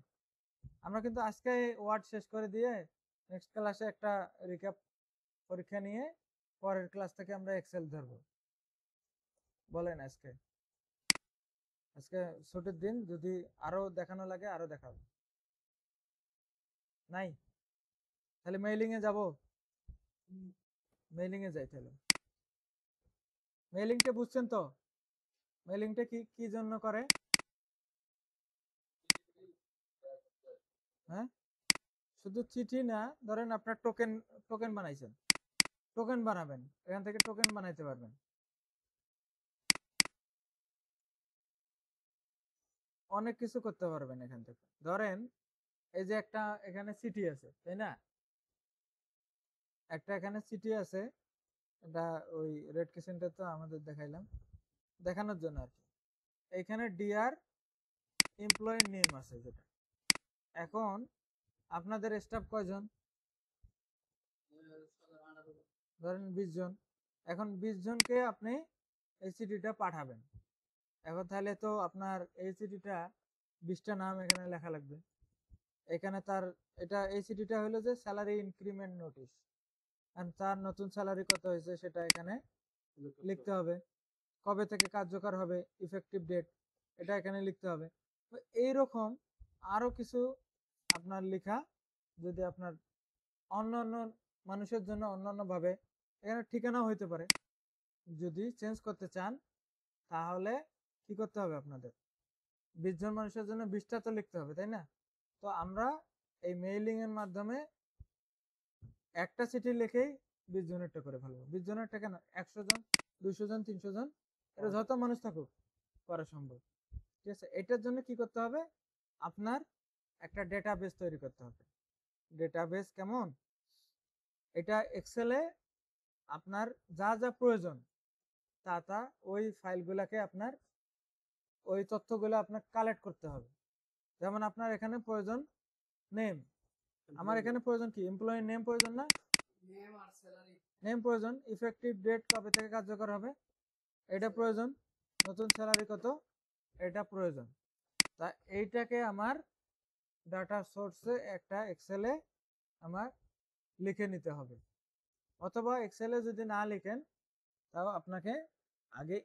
আমরা কিন্তু আজকে ওয়ার্ড শেষ করে দিয়ে নেক্সট ক্লাসে একটা রিক্যাপ পরীক্ষা নিয়ে পরের ক্লাস থেকে আমরা এক্সেল ধরবো। বলেন, আজকে ছুটির দিন, যদি আরো দেখানো লাগে আরো দেখাবো। নাই? তাহলে মেইলিং এ যাব, মেইলিং এ যাই। তাহলে মেইলিংটা বুঝছেন তো? মেইলিংটা কি কি জন্য করে? হ্যাঁ, শুধু চিঠি না, ধরেন আপনার টোকেন বানাইছেন, টোকেন বানাবেন, এখান থেকে টোকেন বানাইতে পারবেন। অনেক কিছু করতে পারবেন এখান থেকে। ধরেন এই যে একটা এখানে সিটি আছে, তাই না? একটা এখানে সিটি আছে, এটা ওই রেড কিসেন্টটা তো আমাদের দেখাইলাম দেখানোর জন্য আর কি। এইখানে ডিআর এমপ্লয়ি নেম আছে যেটা। এখন আপনাদের স্টাফ কয়জন? ধরেন 20 জন। এখন 20 জনকে আপনি এই চিঠিটা পাঠাবেন। এখন তাহলে তো আপনার এই চিঠিটা 20টা নাম এখানে লেখা লাগবে। এখানে তার এই চিঠিটা হলো যে স্যালারি ইনক্রিমেন্ট নোটিশ, তার নতুন স্যালারি কত হয়েছে সেটা এখানে লিখতে হবে। কবে থেকে কার্যকর হবে, ইফেক্টিভ ডেট, এটা এখানে লিখতে হবে। তো এইরকম আরো কিছু আপনার লেখা, যদি আপনার অন্যান্য মানুষের জন্য অন্যান্য ভাবে এখানে ঠিকানাও হইতে পারে, যদি চেঞ্জ করতে চান তাহলে কি করতে হবে আপনাদের, 20 জন মানুষের জন্য 20টা তো লিখতে হবে, তাই না? তো আমরা এই মেইলিং এর মাধ্যমে একটা চিঠি লিখেই 20 জনেরটা করে ফেলবো। 20 জনেরটা কেন, 100 জন, 200 জন, 300 জন, এটা যত মানুষ থাকুক করা সম্ভব। ঠিক আছে, এটার জন্য কি করতে হবে, আপনার একটা ডেটাবেস তৈরি করতে হবে। ডেটাবেস কেমন, এটা এক্সেলে আপনার যা যা প্রয়োজন তা ওই ফাইলগুলোকে আপনার ওই তথ্যগুলো আপনার কালেক্ট করতে হবে। যেমন আপনার এখানে প্রয়োজন নেম, আমার এখানে প্রয়োজন কি, এমপ্লয়ি নেম প্রয়োজন না, নেম আর স্যালারি, নেম প্রয়োজন, ইফেক্টিভ ডেট কবে থেকে কার্যকর হবে এটা প্রয়োজন, নতুন স্যালারি কত এটা প্রয়োজন। তা এইটাকে আমার ডাটা সোর্সে একটা এক্সেলে আমার লিখে নিতে হবে, অথবা এক্সেলে যদি না লিখেন তাও আপনাকে আগে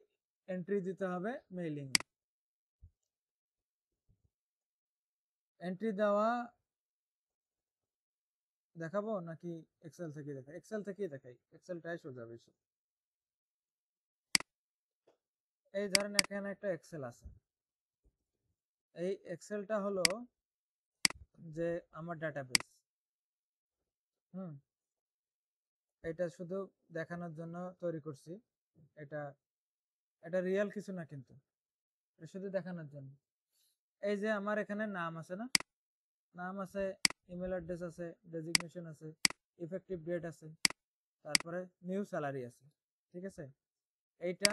এন্ট্রি দিতে হবে মেইলিং। এন্ট্রি দেওয়া দেখাবো নাকি এক্সেল থেকে দেখাই? এক্সেল থেকেই দেখাই, এক্সেলটাই সোজা বেশি। এই ধরেন এখানে একটা এক্সেল আছে, এই এক্সেলটা হলো যে আমার ডাটাবেস। এটা শুধু দেখানোর জন্য তৈরি করছি, এটা এটা রিয়েল কিছু না, কিন্তু এটা শুধু দেখানোর জন্য। এই যে আমার এখানে নাম আছে না, নাম আছে, ইমেল অ্যাড্রেস আছে, ডেজিগনেশন আছে, ইফেক্টিভ ডেট আছে, তারপরে নিউ স্যালারি আছে। ঠিক আছে, এইটা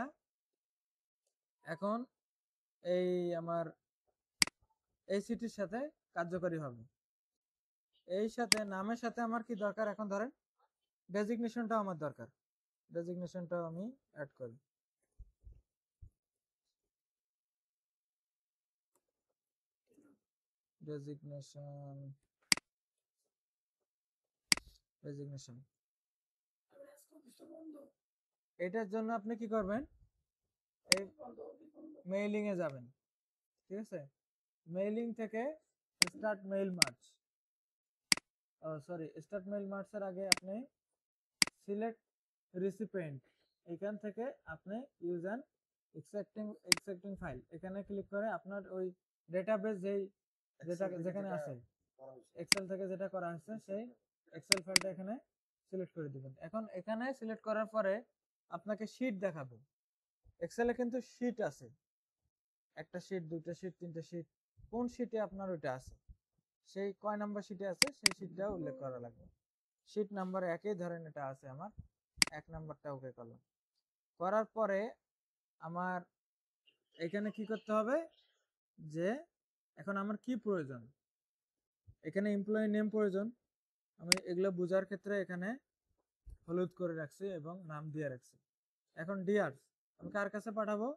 এখন এই আমার এই সিটির সাথে কার্যকরী হবে। এই সাথে নামের সাথে আমার কি দরকার, এখন ধরেন ডেজিগনেশনটাও আমার দরকার, ডেজিগনেশনটাও আমি অ্যাড করি। ডেজিগনেশন, ডেজিগনেশন, এটার জন্য আপনি কি করবেন, এই মেইলিং এ যাবেন। ঠিক আছে, মেইলিং থেকে start mail March, sorry start mail মার্চের আগে আপনি সিলেক্ট রিসিপিয়েন্ট, এখান থেকে আপনি ইউজ অ্যান এক্সট্রাক্টিং ফাইল, এখানে ক্লিক করে আপনার ওই ডেটাবেস যেখানে আছে এক্সেল থেকে যেটা করা হয়েছে সেই এক্সেল ফাইলটা এখানে সিলেক্ট করে দিবেন। এখন এখানে সিলেক্ট করার পরে আপনাকে শীট দেখাবে। এক্সেলে কিন্তু শীট আছে, একটা শীট, দুইটা শীট, তিনটা শীট, কোন শীটে আপনার ওইটা আছে, সেই কয় নাম্বার শীটে আছে সেই শীটটা উল্লেখ করা লাগবে। শীট নাম্বার 1 ধরেন এটা আছে আমার, 1 নাম্বারটা ওকে করলাম। করার পরে আমার এখানে কি করতে হবে, যে এখন আমার কি প্রয়োজন, এখানে এমপ্লয়ি নেম প্রয়োজন, আমি এগুলো বোঝার ক্ষেত্রে এখানে হলুদ করে রাখছি এবং নাম দিয়ে রাখছি। এখন ডিয়ার আমি কার কাছে পাঠাবো,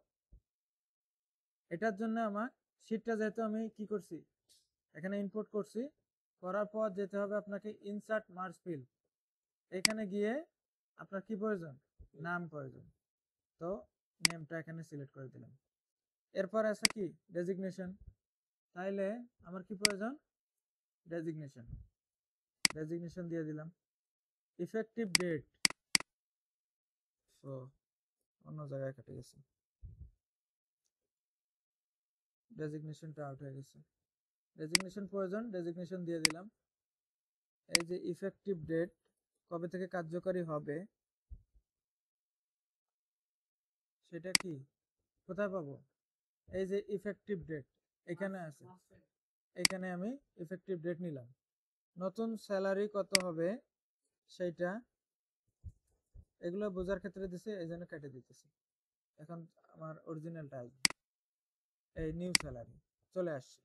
এটার জন্য আমার শীটটা যেহেতু আমি কি করছি এখানে ইনপুট করছি, করার পর যেতে হবে আপনাকে ইনসার্ট মার্জ ফিল, এখানে গিয়ে আপনার কি প্রয়োজন, নাম প্রয়োজন, তো নেমটা এখানে সিলেক্ট করে দিলাম। এরপর আছে কি ডেজিগনেশন, তাইলে আমার কি প্রয়োজন, ডেজিগনেশন, ডেজিগনেশন দিয়ে দিলাম। ইফেক্টিভ ডেট, সো অন্য জায়গায় কেটে গেছে, ডেজিগনেশনটা আউট হয়ে গেছে, ডেজিগনেশন প্রয়োজন, ডেজিগনেশন দিয়ে দিলাম। এই যে ইফেক্টিভ ডেট কবে থেকে কার্যকরী হবে সেটা কি, কোথায় পাবো, এই যে ইফেক্টিভ ডেট এখানে আছে, এখানে আমি ইফেক্টিভ ডেট নিলাম। নতুন স্যালারি কত হবে সেইটা এগুলো বোঝার ক্ষেত্রে দিছে, এই জন্য কেটে দিতেছি। এখন আমার অরিজিনালটা আসবে, এই নিউ স্যালারি চলে আসছে।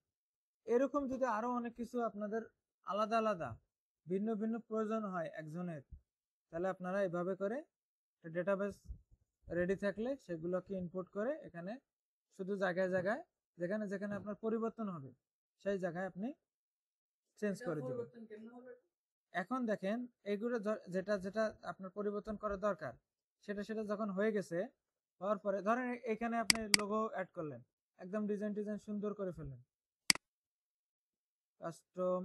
এরকম যদি আরো অনেক কিছু আপনাদের আলাদা আলাদা ভিন্ন ভিন্ন প্রয়োজন হয় একজনের, তাহলে আপনারা এভাবে করে ডেটাবেস রেডি থাকলে সেগুলোকে ইনপুট করে এখানে শুধু জায়গায় জায়গায় যেখানে যেখানে আপনার পরিবর্তন হবে সেই জায়গায় আপনি চেঞ্জ এটা করে দিবেন। পরিবর্তন কেমনে হবে? এখন দেখেন এইগুলো যেটা যেটা আপনার পরিবর্তন করা দরকার সেটা সেটা যখন হয়ে গেছে, হওয়ার পরে ধরেন এখানে আপনি লোগো অ্যাড করলেন, একদম ডিজাইন সুন্দর করে ফেললেন। কাস্টম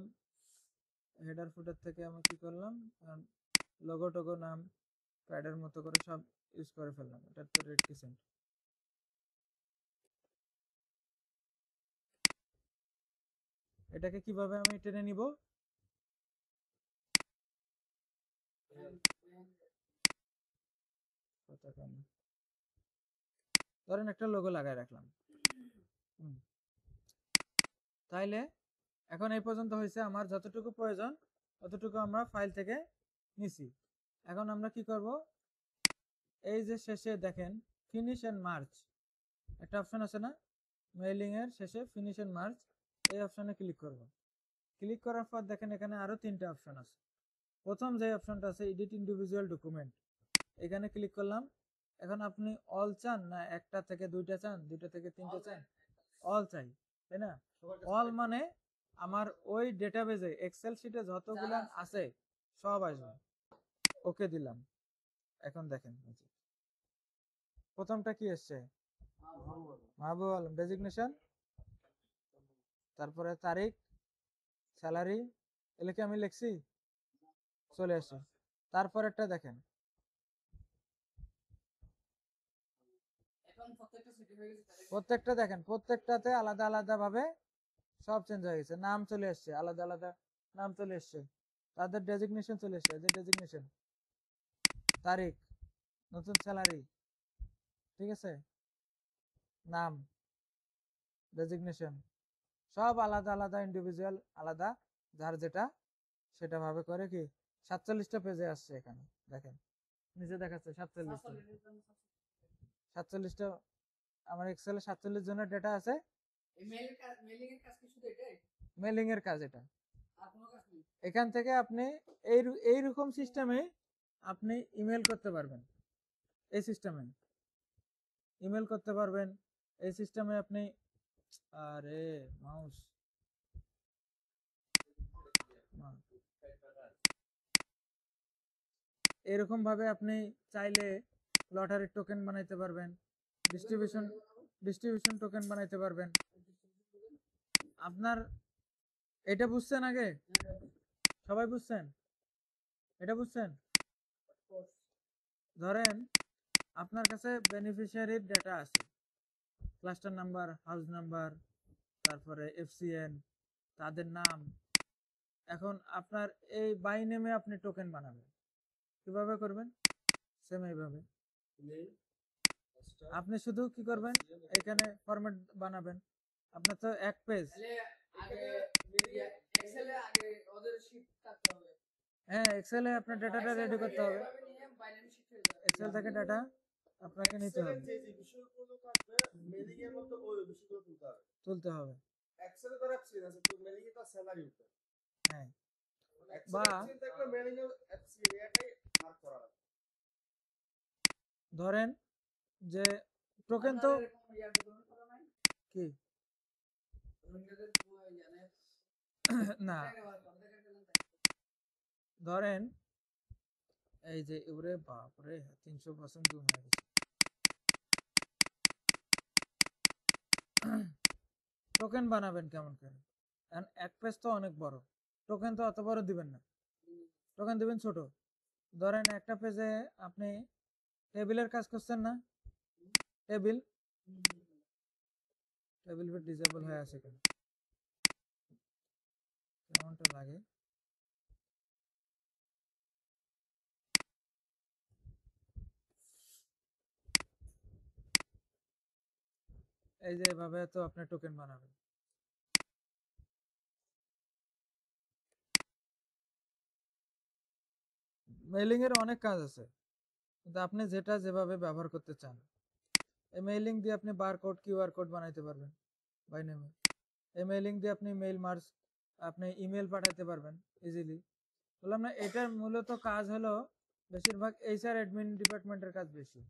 হেডার ফুটার থেকে আমি কি করলাম, লোগো টোগো নাম প্যাডের মতো করে সব ইউজ করে ফেললাম। এটা তো রেড কিসেন্ট। এটাকে কিভাবে আমি টেনে নিব, ধরেন একটা লোগো লাগাই রাখলাম। তাইলে এখন এই পর্যন্ত হয়েছে, আমার যতটুকু প্রয়োজন ততটুকু আমরা ফাইল থেকে নিছি। এখন আমরা কি করব, এই যে শেষে দেখেন ফিনিশ এন্ড মার্চ একটা অপশন আছে না, মেইলিং এর শেষে ফিনিশ এন্ড মার্চ, এই অপশনে ক্লিক করব। ক্লিক করার পর দেখেন এখানে আরো তিনটা অপশন আছে। প্রথম যে অপশনটা আছে এডিট ইন্ডিভিজুয়াল ডকুমেন্ট, এখানে ক্লিক করলাম। এখন আপনি অল চান না একটা থেকে দুইটা চান, দুইটা থেকে তিনটা চান? অল চাই, তাই না? অল মানে আমার ওই ডেটাবেজে এক্সেল শিটে যতগুলো আছে সব আসবে। ওকে দিলাম। এখন দেখেন প্রথমটা কি এসছে, মাহবুব আলম, ডেজিগনেশন, তারপরে তারিখ, স্যালারি, এগুলো কি আমি লিখছি? চলে আসছে। তারপরেরটা দেখেন, এখন প্রত্যেকটা সিটি হয়ে গেছে তাহলে প্রত্যেকটা দেখেন প্রত্যেকটাতে আলাদা আলাদা ভাবে সব চেঞ্জ হয়ে গেছে, নাম চলে আসছে, আলাদা আলাদা নাম চলে আসছে, তাদের ডেজিগনেশন চলে আসছে, যে ডেজিগনেশন, তারিখ, নতুন স্যালারি, ঠিক আছে, নাম, ডেজিগনেশন, সব আলাদা আলাদা ইন্ডিভিজুয়াল আলাদা, যার যেটা সেটা ভাবে করে কি 47টা পেজে আসছে। এখানে দেখেন নিচে দেখাচ্ছে 47টা আমার এক্সেলে 47 জনের ডেটা আছে। মেইলিং এর কাজ কি শুধু এটাই? মেলিং এর কাজ এটা। আর কোনো কাজ নেই? এখান থেকে আপনি এইরকম সিস্টেমে আপনি ইমেল করতে পারবেন। এই সিস্টেমে ইমেল করতে পারবেন। এই সিস্টেমে আপনি, আরে মাউস, এরকম ভাবে আপনি চাইলে লটারির টোকেন বানাইতে পারবেন, ডিস্ট্রিবিউশন টোকেন বানাইতে পারবেন। আপনার এটা বুঝছেন আগে? সবাই বুঝছেন? এটা বুঝছেন? ধরেন আপনার কাছে বেনিফিশিয়ারির ডেটা আছে, ক্লাস্টার নাম্বার, হাউস নাম্বার, তারপরে এফসিএন, তাদের নাম। এখন আপনার এই বাই নেমে আপনি টোকেন বানাবেন, কিভাবে করবেন? সেম এইভাবে আপনি শুধু কি করবেন, এখানে ফরম্যাট বানাবেন। আপনার তো এক পেজ, তাহলে আগে এক্সেলে আগে ওদের শীট কাটতে হবে। হ্যাঁ এক্সেলে আপনার ডেটাটা রেডি করতে হবে, এভাবে নিয়ে বাইনারি শীট হয়ে যাবে। এক্সেল থেকে ডাটা আপনাকে নিতে হবে, যে যে বিষয়গুলো থাকবে মেইলিং এর মধ্যে ওই বিষয়গুলো তুলতে হবে। এক্সেলে তো অ্যাপসিন আছে, তো মেইলিং এ তো স্যালারি উঠবে। হ্যাঁ বা বা দেখলে মেইলিং এর অ্যাপসিন এটাই মার্ক করা হবে। ধরেন যে টোকেন তো আপনাদের এরকম ইয়ার ডকুমেন্ট করা নাই? কি রোহিঙ্গাদের জানে না, না। ধরেন এই যে ওরে বাপরে 300% জুম হয়ে গেছে। টোকেন বানাবেন কেমন করে? কারণ এক পেজ তো অনেক বড়, টোকেন তো অত বড় দিবেন না, টোকেন দিবেন ছোট। ধরেন একটা পেজে আপনি টেবিলের কাজ করছেন না, টেবিল টেবিল ডিসেবল হয়ে আছে কেন, কেমনটা লাগে? এই যে এভাবে তো আপনি টোকেন বানাবেন। মেইলিং এর অনেক কাজ আছে, কিন্তু আপনি যেটা যেভাবে ব্যবহার করতে চান। এই মেইলিং দিয়ে আপনি বারকোড, কিউআর কোড বানাইতে পারবেন বাই নেমে। এই মেইলিং দিয়ে আপনি মেইল মার্জ, আপনি ইমেল পাঠাইতে পারবেন ইজিলি। বললাম না, এটার মূলত কাজ হলো বেশিরভাগ এইচআর অ্যাডমিন ডিপার্টমেন্টের কাজ বেশি।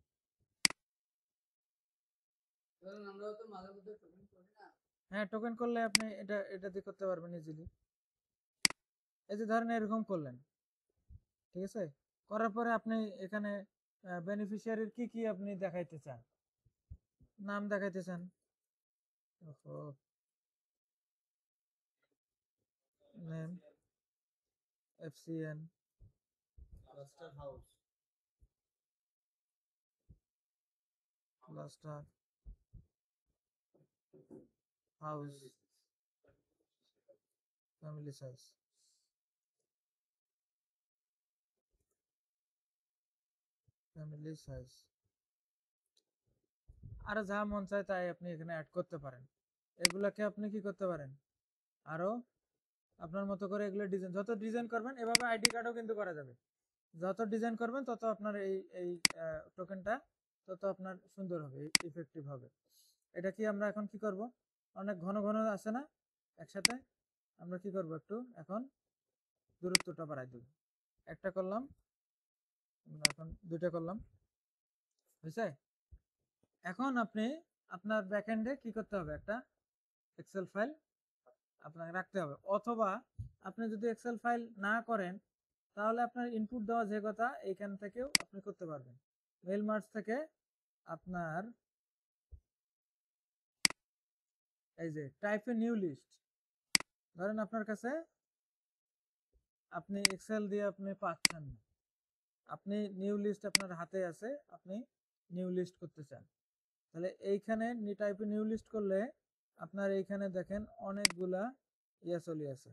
ধরুন আমরাও তো মাঝে মধ্যে টোকেন করি না। হ্যাঁ, টোকেন করলে আপনি এটা দিয়ে করতে পারবেন ইজিলি। এই যে ধরেন এরকম করলেন, ঠিক আছে, করার পরে আপনি এখানে বেনিফিশিয়ারির কি কি আপনি দেখাইতে চান, নাম দেখাইতে চান, name, FCN, cluster house, cluster house, family size, family size, আর যা মন চায় তাই আপনি এখানে অ্যাড করতে পারেন। এগুলাকে আপনি কি করতে পারেন, আরো আপনার মতো করে এগুলো ডিজাইন, যত ডিজাইন করবেন এভাবে আইডি কার্ডও কিন্তু করা যাবে। যত ডিজাইন করবেন তত আপনার এই টোকেনটা তত আপনার সুন্দর হবে, ইফেক্টিভ হবে। এটা কি আমরা এখন কি করব, অনেক ঘন ঘন আছে না একসাথে, আমরা কি করব, একটু এখন দূরত্বটা বাড়াই দেব। একটা করলাম, আমরা এখন দুইটা করলাম, বুঝছে? এখন আপনি আপনার ব্যাকএন্ডে কি করতে হবে, একটা এক্সেল ফাইল আপনাকে রাখতে হবে, অথবা আপনি যদি এক্সেল ফাইল না করেন তাহলে আপনার ইনপুট দেওয়া যে কথা এইখান থেকেও আপনি করতে পারবেন। মেল মার্জ থেকে আপনার এই যে টাইপ এ নিউ লিস্ট, ধরেন আপনার কাছে আপনি এক্সেল দিয়ে আপনি পাচ্ছেন না, আপনি নিউ লিস্ট আপনার হাতে আছে, আপনি নিউ লিস্ট করতে চান, তাহলে এইখানে টাইপ এ নিউ লিস্ট করলে আপনার এইখানে দেখেন অনেকগুলা চলে আছে,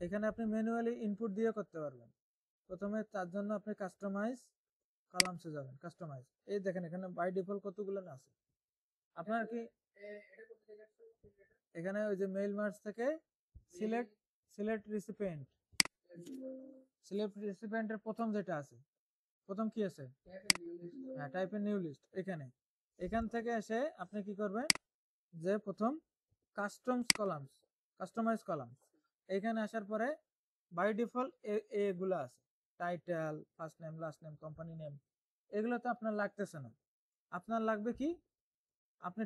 এখানে আপনি ম্যানুয়ালি ইনপুট দিয়ে করতে পারবেন। প্রথমে তার জন্য আপনি কাস্টমাইজ কলামসে যাবেন, কাস্টমাইজ, এই দেখেন এখানে বাই ডিফল্ট কতগুলো না আছে আপনার কি, এটা করতে গেছে এখানে ওই যে মেইল মার্জ থেকে সিলেক্ট রিসিপিয়েন্ট, সিলেক্ট রিসিপিয়েন্টের প্রথম যেটা আছে, প্রথম কি আছে, হ্যাঁ টাইপ এর নিউ লিস্ট, এখান থেকে এসে আপনি কি করবেন, যে প্রথম কাস্টমাইজ কলামস, এখানে আসার পরে বাই ডিফল্ট এগুলো আছে, title, first name, last name, company name, এগুলো তো আপনার লাগতেছে না, আপনার লাগবে কি, আপনি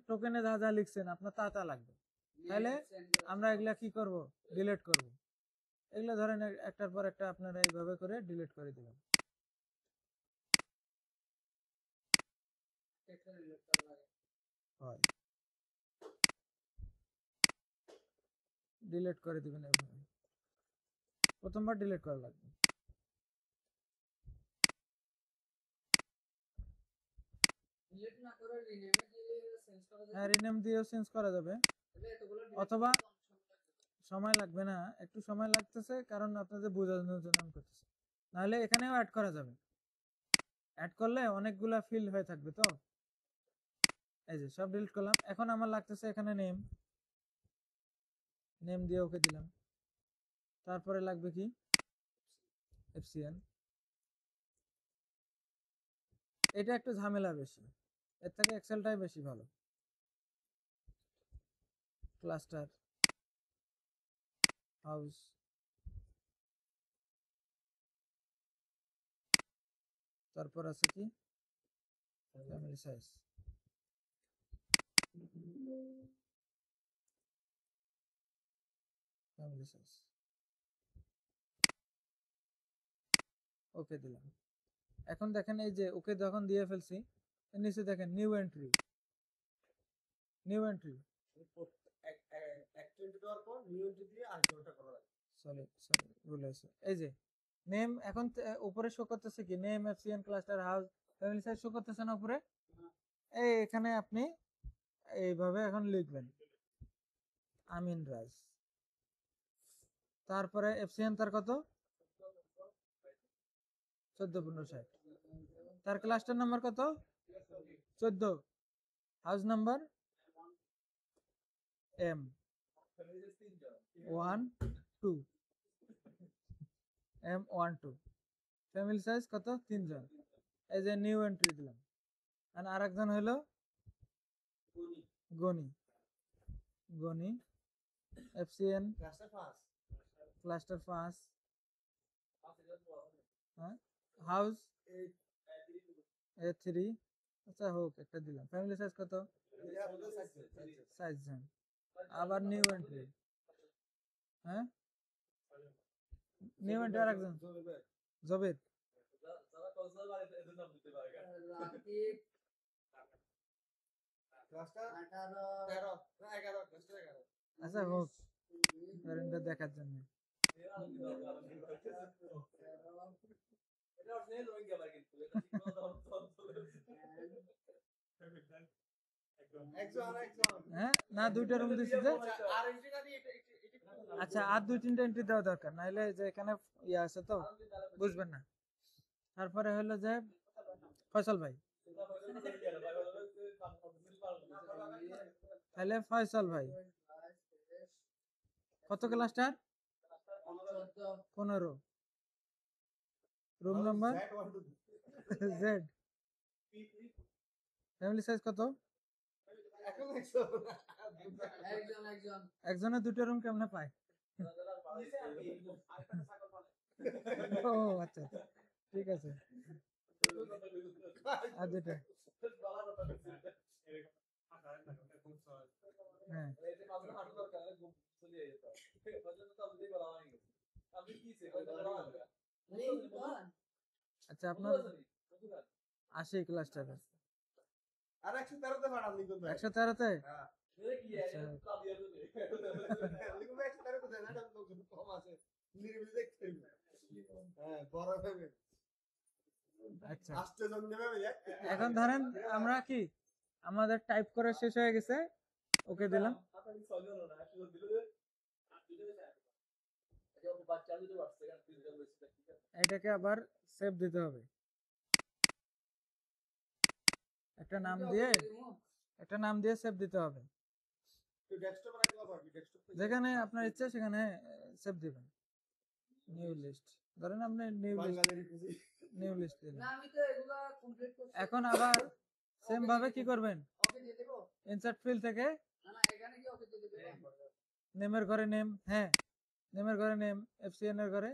টোকেনে যা যা লিখছেন আপনার তা লাগবে, তাহলে আমরা এগুলা কি করব, ডিলিট করব, এগুলা ধরেন একটার পর একটা আপনারা এইভাবে করে ডিলিট করে দিবেন। হয় ডিলিট করে দিবেন, এইভাবে প্রথমবার ডিলিট করা লাগবে। ডিলিট না করে রিনেমে দিয়ে চেঞ্জ করা যাবে। হ্যাঁ, রিনেম দিয়েও চেঞ্জ করা যাবে, অথবা সময় লাগবে না, একটু সময় লাগতেছে কারণ আপনাদের বোঝানোর জন্য আমি করতেছি, নাহলে এখানেও অ্যাড করা যাবে, অ্যাড করলে অনেকগুলা ফিল্ড হয়ে থাকবে, তো এই যে সব ডিলিট করলাম, এখন আমার লাগতেছে এখানে নেম দিয়ে ওকে দিলাম, তারপরে লাগবে কি এফসিএন, এটা একটু ঝামেলা বেশি, এর থেকে এক্সেলটাই বেশি ভালো। ক্লাস্টার হাউস, তারপর আছে কি ফ্যামিলি সাইজ, ফ্যামিলি সাইজ, ওকে দিলাম। এখন দেখেন এই যে ওকে যখন দিয়ে ফেলছি, এর নিচে দেখেন নিউ এন্ট্রি, দেওয়ার পর নিউ এন্ট্রি দিয়ে আরেকটা করা লাগবে। সরি ভুল হয়েছে, এই যে নেম এখন উপরে শো করতেছে কি, name, FCN, cluster, house, family size show করতেছে না উপরে, এই এখানে আপনি এইভাবে এখন লিখবেন আমিন রাজ, তারপরে এফসিএন তার কত 14,15,60, তার ক্লাস্টার নাম্বার কত 14, house number M12, M12, family size কত 3 জন, এই যে নিউ এন্ট্রি দিলাম, আর আরেকজন হলো গনি, এফসিএন ক্লাস্টার 5, হ্যাঁ হাউস A3 আচ্ছা হোক একটা দিলাম ফ্যামিলি সাইজ কত সাইজ আবার নিউ এন্ট্রি হ্যাঁ নিউ এন্ট্রি আরেকজন জবেদ যারা কক্সবাজার বাড়িতে এদের নাম দিতে পারে রাকিব ক্লাসটা 18 13 না 11 ক্লাসটা 11 আচ্ছা হোক কারেন্টটা দেখার জন্য এটা অরিজিনাল রোহিঙ্গা ভাই কিন্তু এটা ঠিক মতো একজন হ্যাঁ না দুইটা রুম দিছি যে আর এন্ট্রিটা দিয়ে এটা আচ্ছা আর দুই তিনটা এন্ট্রি দেওয়া দরকার নাইলে যে এখানে ইয়ে আছে তো বুঝবেন না তারপরে হলো যে ফয়সাল ভাই তাহলে ফয়সাল ভাই কত ক্লাসটার 15 room number Z family size কত এখন একজন একজনের দুটো রুম কেমনে পায় ও আচ্ছা আচ্ছা, ঠিক আছে আর দুটো হ্যাঁ আচ্ছা আপনার 80 ক্লাসটার আর 113 তে পাঠান লিখুন ভাই 113-তে হ্যাঁ লিখুন ভাই 113 তে দেন এটা লোক কম আছে নিরিবিলি দেখতে হ্যাঁ বড় হবে আচ্ছা আস্তে জন নেবে ভাই এখন ধরেন আমরা কি আমাদের টাইপ করা শেষ হয়ে গেছে ওকে দিলাম এটাকে আবার সেভ দিতে হবে একটা নাম দিয়ে সেভ দিতে হবে তো ডেস্কটপে রাখলে পারবি ডেস্কটপ যেখানে আপনার ইচ্ছা সেখানে সেভ দিবেন নিউ লিস্ট ধরেন আপনি নিউ লিস্ট দিলেন না আমি তো এগুলা কমপ্লিট করছি এখন আবার সেম ভাবে কি করবেন ওকে দিয়ে দেব ইনসার্ট ফিল্ড থেকে না না এখানে কি ওকে দিয়ে দেব নেমের ঘরে নেম হ্যাঁ নেমের ঘরে নেম এফসিএন এর ঘরে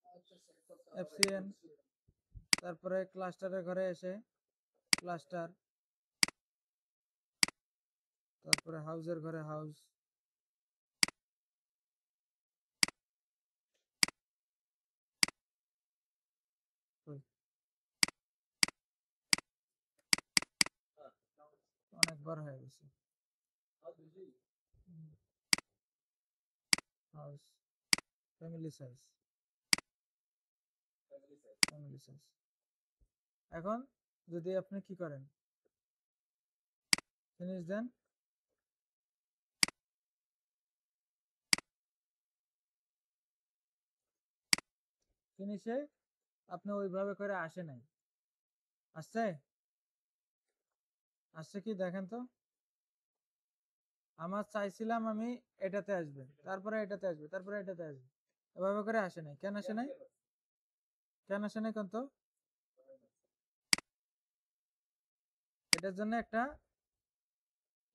আচ্ছা এফসিএন তারপরে ক্লাস্টারের ঘরে এসে ক্লাস্টার তারপরে হাউসের ঘরে হাউস অনেকবার হয়ে গেছে হাউস ফ্যামিলি সাইজ এখন যদি আপনি কি করেন ফিনিশ দেন ফিনিশে আপনি ওইভাবে করে আসে নাই আসছে আসছে কি দেখেন তো আমার চাইছিলাম আমি এটাতে আসবে তারপরে এটাতে আসবে তারপরে এটাতে আসবে এভাবে করে আসে নাই কেন আসে নাই কোন তো এটার জন্য একটা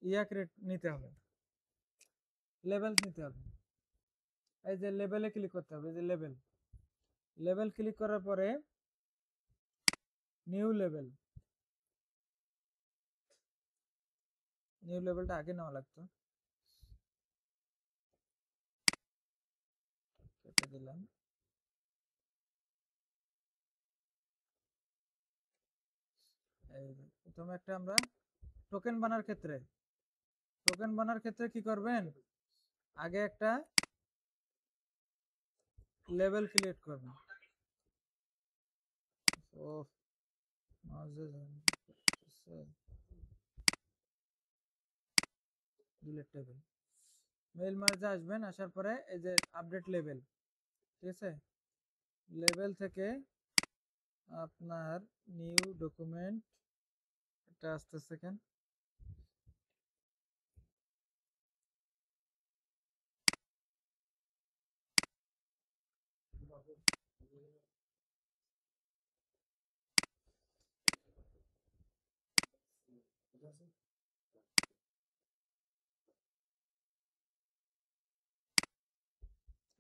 ক্রিয়েট নিতে হবে লেভেল নিতে হবে এই যে লেভেলে ক্লিক করতে হবে এই যে লেভেল ক্লিক করার পরে নিউ লেভেলটা আগে নেওয়া লাগতো কেটে দিলাম প্রথমে একটা আমরা টোকেন বানার ক্ষেত্রে কি করবেন আগে একটা লেভেল ক্রিয়েট করবেন ও ডিলিট টেবিল মেইল মার্জে আসবেন আসার পরে এই যে আপডেট লেভেল ঠিক আছে লেভেল থেকে আপনার নিউ ডকুমেন্ট এটা আসতেছে কেন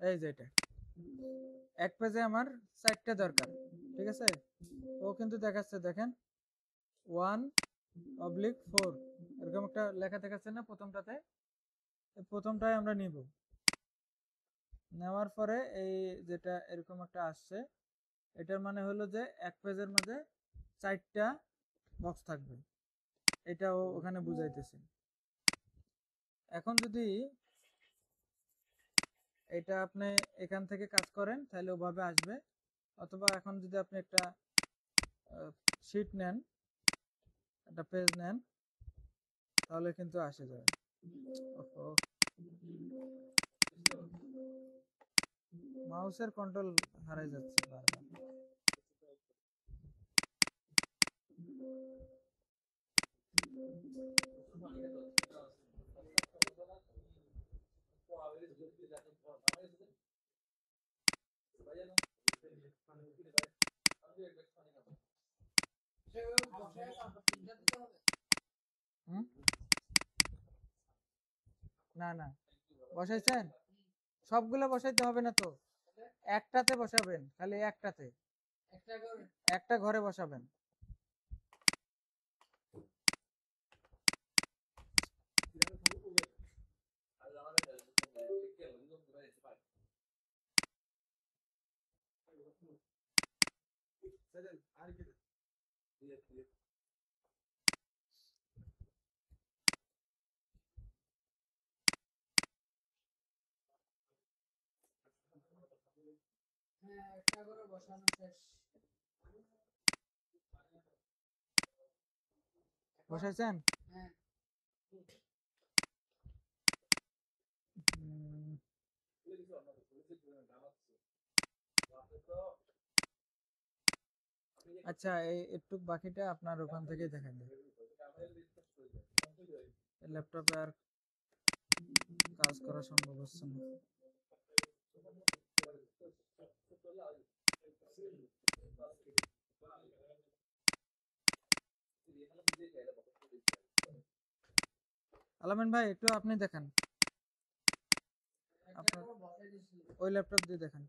এই যে এটা এক পেজে আমার 4টা দরকার, ঠিক আছে? ও কিন্তু দেখাচ্ছে, দেখেন 1/4 এরকম একটা লেখা দেখাচ্ছে না প্রথমটাতে? প্রথমটাই আমরা নিব, নেওয়ার পরে এই যেটা এরকম একটা আসছে, এটার মানে হলো যে এক পেজের মধ্যে 4টা বক্স থাকবে, এটাও ওখানে বুঝাইতেছে। এখন যদি এটা আপনি এখান থেকে কাজ করেন তাহলে ওভাবে আসবে, অথবা এখন যদি আপনি একটা শিট নেন, একটা পেজ নেন, তাহলে কিন্তু আসে যাবে। মাউসের কন্ট্রোল হারাই যাচ্ছে বারবার। হুম? না না, বসাইছেন? সবগুলো বসাইতে হবে না তো, একটাতে বসাবেন, খালি একটাতে, একটা ঘরে বসাবেন। হ্যাঁ, একটা করে বসানো শেষ। বসাইছেন? হ্যাঁ। আচ্ছা, এই একটু বাকিটা আপনার ওখান থেকে দেখেন, ল্যাপটপে আর কাজ করা সম্ভব হচ্ছে না। আলামিন ভাই, একটু আপনি দেখেন, আপনার ওই ল্যাপটপ দিয়ে দেখেন।